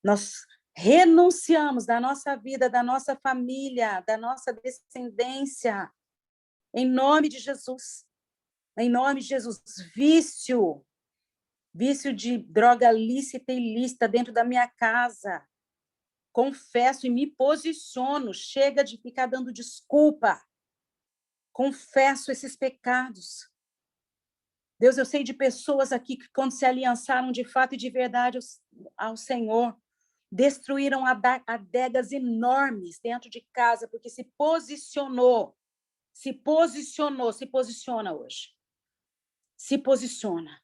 Nós renunciamos da nossa vida, da nossa família, da nossa descendência, em nome de Jesus. Em nome de Jesus. Vício de droga lícita e ilícita dentro da minha casa. Confesso e me posiciono. Chega de ficar dando desculpa. Confesso esses pecados. Deus, eu sei de pessoas aqui que, quando se aliançaram de fato e de verdade ao Senhor, destruíram adegas enormes dentro de casa, porque se posiciona hoje. Se posiciona.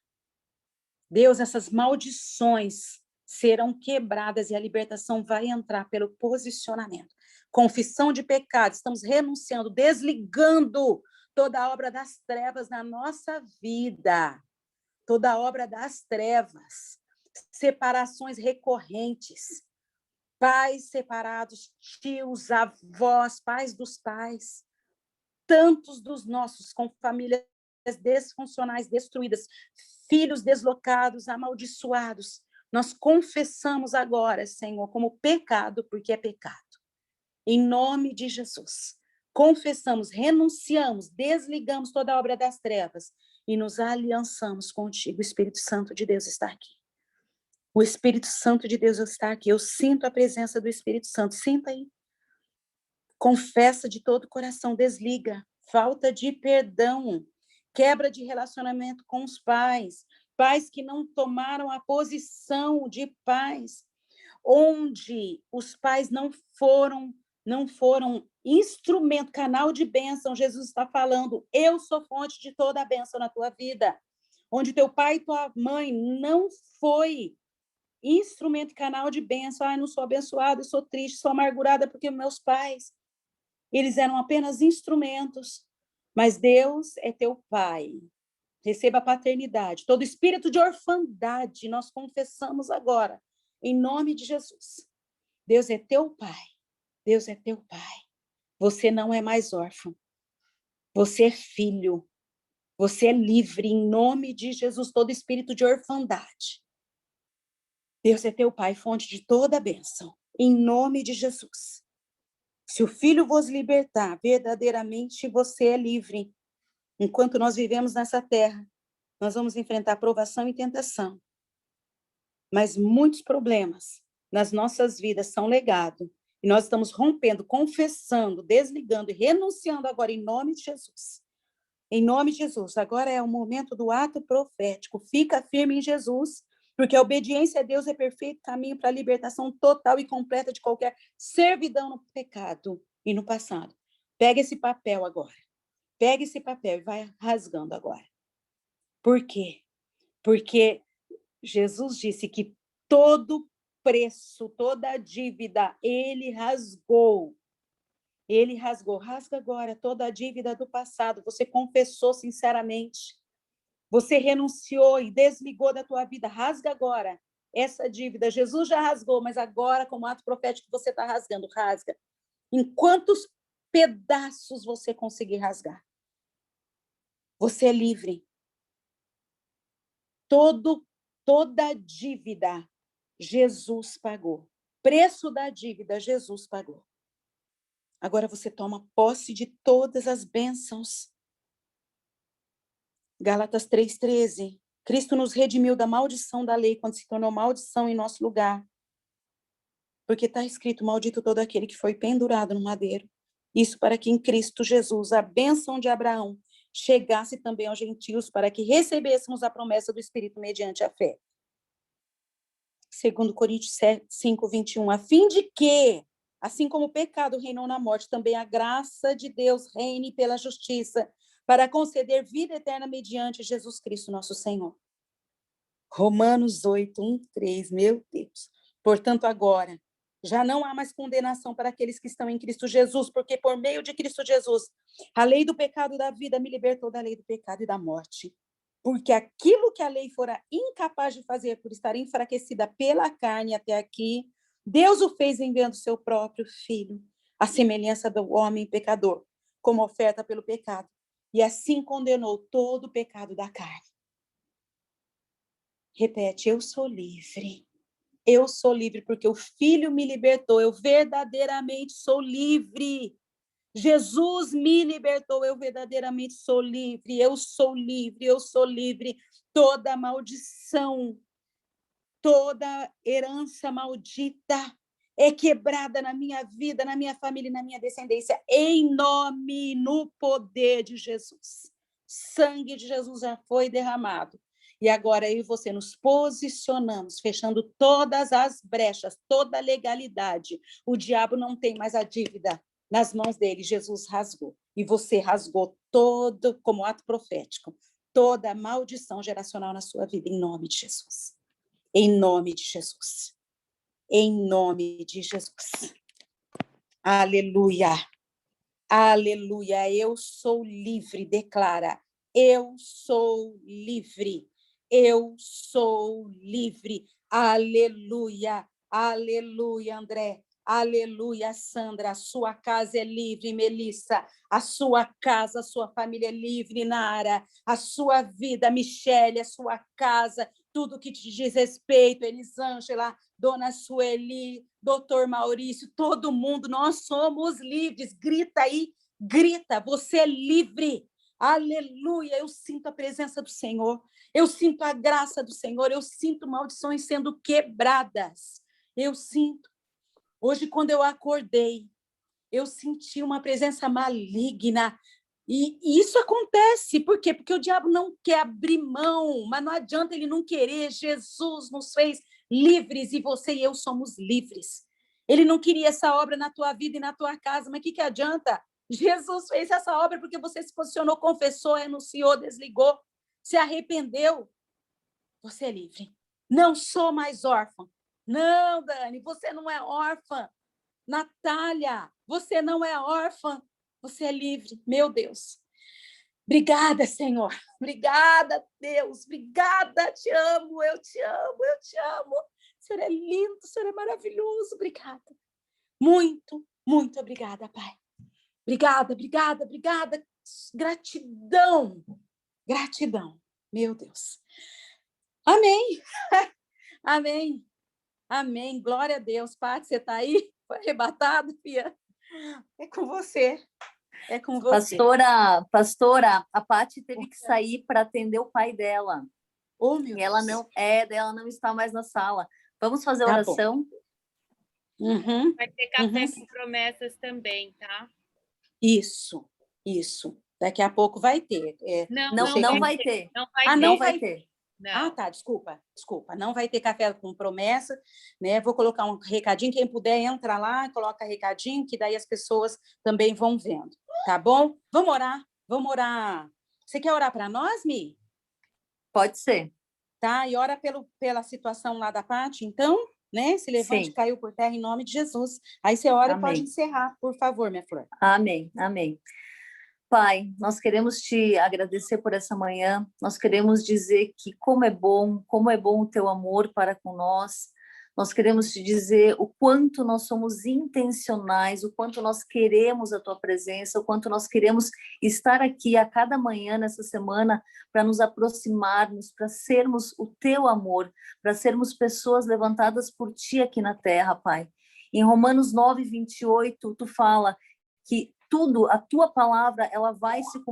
Deus, essas maldições serão quebradas e a libertação vai entrar pelo posicionamento. Confissão de pecado, estamos renunciando, desligando toda a obra das trevas na nossa vida. Toda a obra das trevas. Separações recorrentes. Pais separados, tios, avós, pais dos pais. Tantos dos nossos com famílias desfuncionais, destruídas, filhos deslocados, amaldiçoados. Nós confessamos agora, Senhor, como pecado, porque é pecado. Em nome de Jesus. Confessamos, renunciamos, desligamos toda a obra das trevas e nos aliançamos contigo. O Espírito Santo de Deus está aqui. O Espírito Santo de Deus está aqui. Eu sinto a presença do Espírito Santo. Sinta aí. Confessa de todo o coração, desliga. Falta de perdão. Quebra de relacionamento com os pais. Pais que não tomaram a posição de pais. Onde os pais não foram instrumento, canal de bênção. Jesus está falando, eu sou fonte de toda a bênção na tua vida. Onde teu pai e tua mãe não foi instrumento, canal de bênção. Ai, não sou abençoada, eu sou triste, sou amargurada porque meus pais, eles eram apenas instrumentos. Mas Deus é teu pai. Receba a paternidade. Todo espírito de orfandade, nós confessamos agora, em nome de Jesus. Deus é teu pai. Deus é teu pai. Você não é mais órfão. Você é filho. Você é livre em nome de Jesus. Todo espírito de orfandade. Deus é teu pai, fonte de toda a bênção. Em nome de Jesus. Se o Filho vos libertar, verdadeiramente você é livre. Enquanto nós vivemos nessa terra, nós vamos enfrentar provação e tentação. Mas muitos problemas nas nossas vidas são legado. E nós estamos rompendo, confessando, desligando e renunciando agora em nome de Jesus. Em nome de Jesus. Agora é o momento do ato profético. Fica firme em Jesus, porque a obediência a Deus é perfeito caminho para a libertação total e completa de qualquer servidão no pecado e no passado. Pega esse papel agora. Pega esse papel e vai rasgando agora. Por quê? Porque Jesus disse que todo preço, toda dívida, ele rasgou. Ele rasgou. Rasga agora toda a dívida do passado. Você confessou sinceramente. Você renunciou e desligou da tua vida. Rasga agora essa dívida. Jesus já rasgou, mas agora, como ato profético, você está rasgando. Rasga. Em quantos pedaços você conseguir rasgar? Você é livre. Toda dívida, Jesus pagou. Preço da dívida, Jesus pagou. Agora você toma posse de todas as bênçãos. Gálatas 3,13. Cristo nos redimiu da maldição da lei quando se tornou maldição em nosso lugar. Porque está escrito, maldito todo aquele que foi pendurado no madeiro. Isso para que em Cristo Jesus a bênção de Abraão chegasse também aos gentios, para que recebêssemos a promessa do Espírito mediante a fé. 2 Coríntios 5:21, a fim de que, assim como o pecado reinou na morte, também a graça de Deus reine pela justiça, para conceder vida eterna mediante Jesus Cristo, nosso Senhor. Romanos 8:1-3, meu Deus. Portanto, agora, já não há mais condenação para aqueles que estão em Cristo Jesus, porque por meio de Cristo Jesus, a lei do pecado e da vida me libertou da lei do pecado e da morte. Porque aquilo que a lei fora incapaz de fazer por estar enfraquecida pela carne até aqui, Deus o fez enviando seu próprio Filho, à semelhança do homem pecador, como oferta pelo pecado. E assim condenou todo o pecado da carne. Repete, eu sou livre. Eu sou livre porque o Filho me libertou. Eu verdadeiramente sou livre. Jesus me libertou. Eu verdadeiramente sou livre. Eu sou livre. Eu sou livre. Toda maldição, toda herança maldita é quebrada na minha vida, na minha família e na minha descendência. Em nome, no poder de Jesus. Sangue de Jesus já foi derramado. E agora eu e você nos posicionamos, fechando todas as brechas, toda a legalidade. O diabo não tem mais a dívida nas mãos dele. Jesus rasgou. E você rasgou todo, como ato profético, toda a maldição geracional na sua vida, em nome de Jesus. Em nome de Jesus. Em nome de Jesus. Aleluia. Aleluia. Eu sou livre, declara. Eu sou livre. Eu sou livre. Aleluia. Aleluia, André. Aleluia, Sandra. A sua casa é livre, Melissa. A sua casa, a sua família é livre, Nara. A sua vida, Michele, a sua casa, tudo que te diz respeito, Elisângela, Dona Sueli, Doutor Maurício, todo mundo, nós somos livres. Grita aí, grita, você é livre. Aleluia, eu sinto a presença do Senhor, eu sinto a graça do Senhor, eu sinto maldições sendo quebradas. Eu sinto. Hoje, quando eu acordei, eu senti uma presença maligna. E isso acontece, por quê? Porque o diabo não quer abrir mão, mas não adianta ele não querer. Jesus nos fez livres e você e eu somos livres. Ele não queria essa obra na tua vida e na tua casa, mas o que adianta? Jesus fez essa obra porque você se posicionou, confessou, renunciou, desligou, se arrependeu. Você é livre. Não sou mais órfã. Não, Dani, você não é órfã. Natália, você não é órfã. Você é livre, meu Deus. Obrigada, Senhor. Obrigada, Deus. Obrigada, te amo, eu te amo, eu te amo. O Senhor é lindo, o Senhor é maravilhoso. Obrigada. Muito, muito obrigada, Pai. Obrigada, obrigada, obrigada. Gratidão. Gratidão, meu Deus. Amém. Amém. Amém. Glória a Deus. Paty, você está aí? Foi arrebatado, filha? É com você. É com você. Pastora, a Paty teve que sair para atender o pai dela. Oh, meu e ela Deus. não está mais na sala. Vamos fazer Tá oração? bom. Uhum, Vai ter café uhum. com promessas também, tá? Isso. Daqui a pouco vai ter. Não vai ter. Não vai Ah, ter. não Não vai vai. ter. Ah, Não. tá, desculpa. Não vai ter café com promessa, né? Vou colocar um recadinho, quem puder entra lá, coloca recadinho, que daí as pessoas também vão vendo, tá bom? Vamos orar. Você quer orar para nós, Mi? Pode ser. Tá? E ora pela situação lá da Paty, então, né? Se levante, Sim. caiu por terra em nome de Jesus. Aí você ora e pode Amém. encerrar, por favor, minha flor. Amém. Amém. Pai, nós queremos te agradecer por essa manhã, nós queremos dizer que como é bom o teu amor para com nós queremos te dizer o quanto nós somos intencionais, o quanto nós queremos a tua presença, o quanto nós queremos estar aqui a cada manhã nessa semana para nos aproximarmos, para sermos o teu amor, para sermos pessoas levantadas por ti aqui na terra, Pai. Em Romanos 9:28, tu fala que tudo, a tua palavra, ela vai se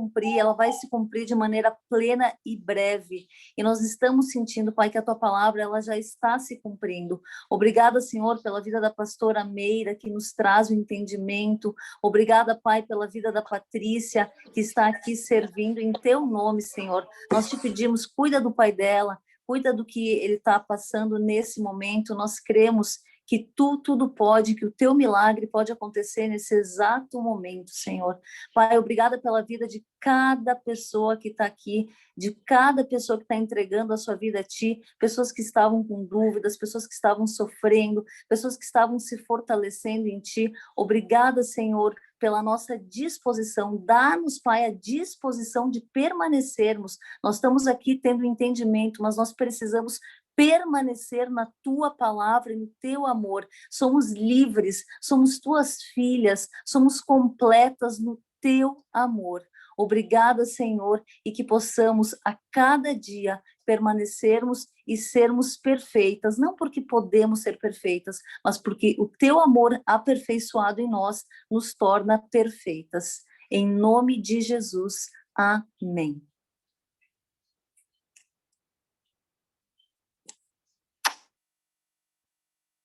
cumprir de maneira plena e breve. E nós estamos sentindo, Pai, que a tua palavra, ela já está se cumprindo. Obrigada, Senhor, pela vida da pastora Meira, que nos traz o entendimento. Obrigada, Pai, pela vida da Patrícia, que está aqui servindo em teu nome, Senhor. Nós te pedimos, cuida do pai dela, cuida do que ele está passando nesse momento. Nós cremos que tu tudo pode, que o teu milagre pode acontecer nesse exato momento, Senhor. Pai, obrigada pela vida de cada pessoa que está aqui, de cada pessoa que está entregando a sua vida a ti, pessoas que estavam com dúvidas, pessoas que estavam sofrendo, pessoas que estavam se fortalecendo em ti. Obrigada, Senhor, pela nossa disposição. Dá-nos, Pai, a disposição de permanecermos. Nós estamos aqui tendo entendimento, mas nós precisamos permanecer na tua palavra e no teu amor. Somos livres, somos tuas filhas, somos completas no teu amor. Obrigada, Senhor, e que possamos a cada dia permanecermos e sermos perfeitas, não porque podemos ser perfeitas, mas porque o teu amor aperfeiçoado em nós nos torna perfeitas. Em nome de Jesus. Amém.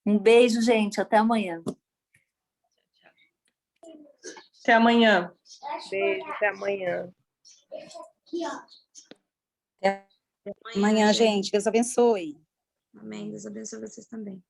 Um beijo, gente. Até amanhã. Até amanhã. Beijo, até amanhã. Até amanhã, gente. Deus abençoe. Amém. Deus abençoe vocês também.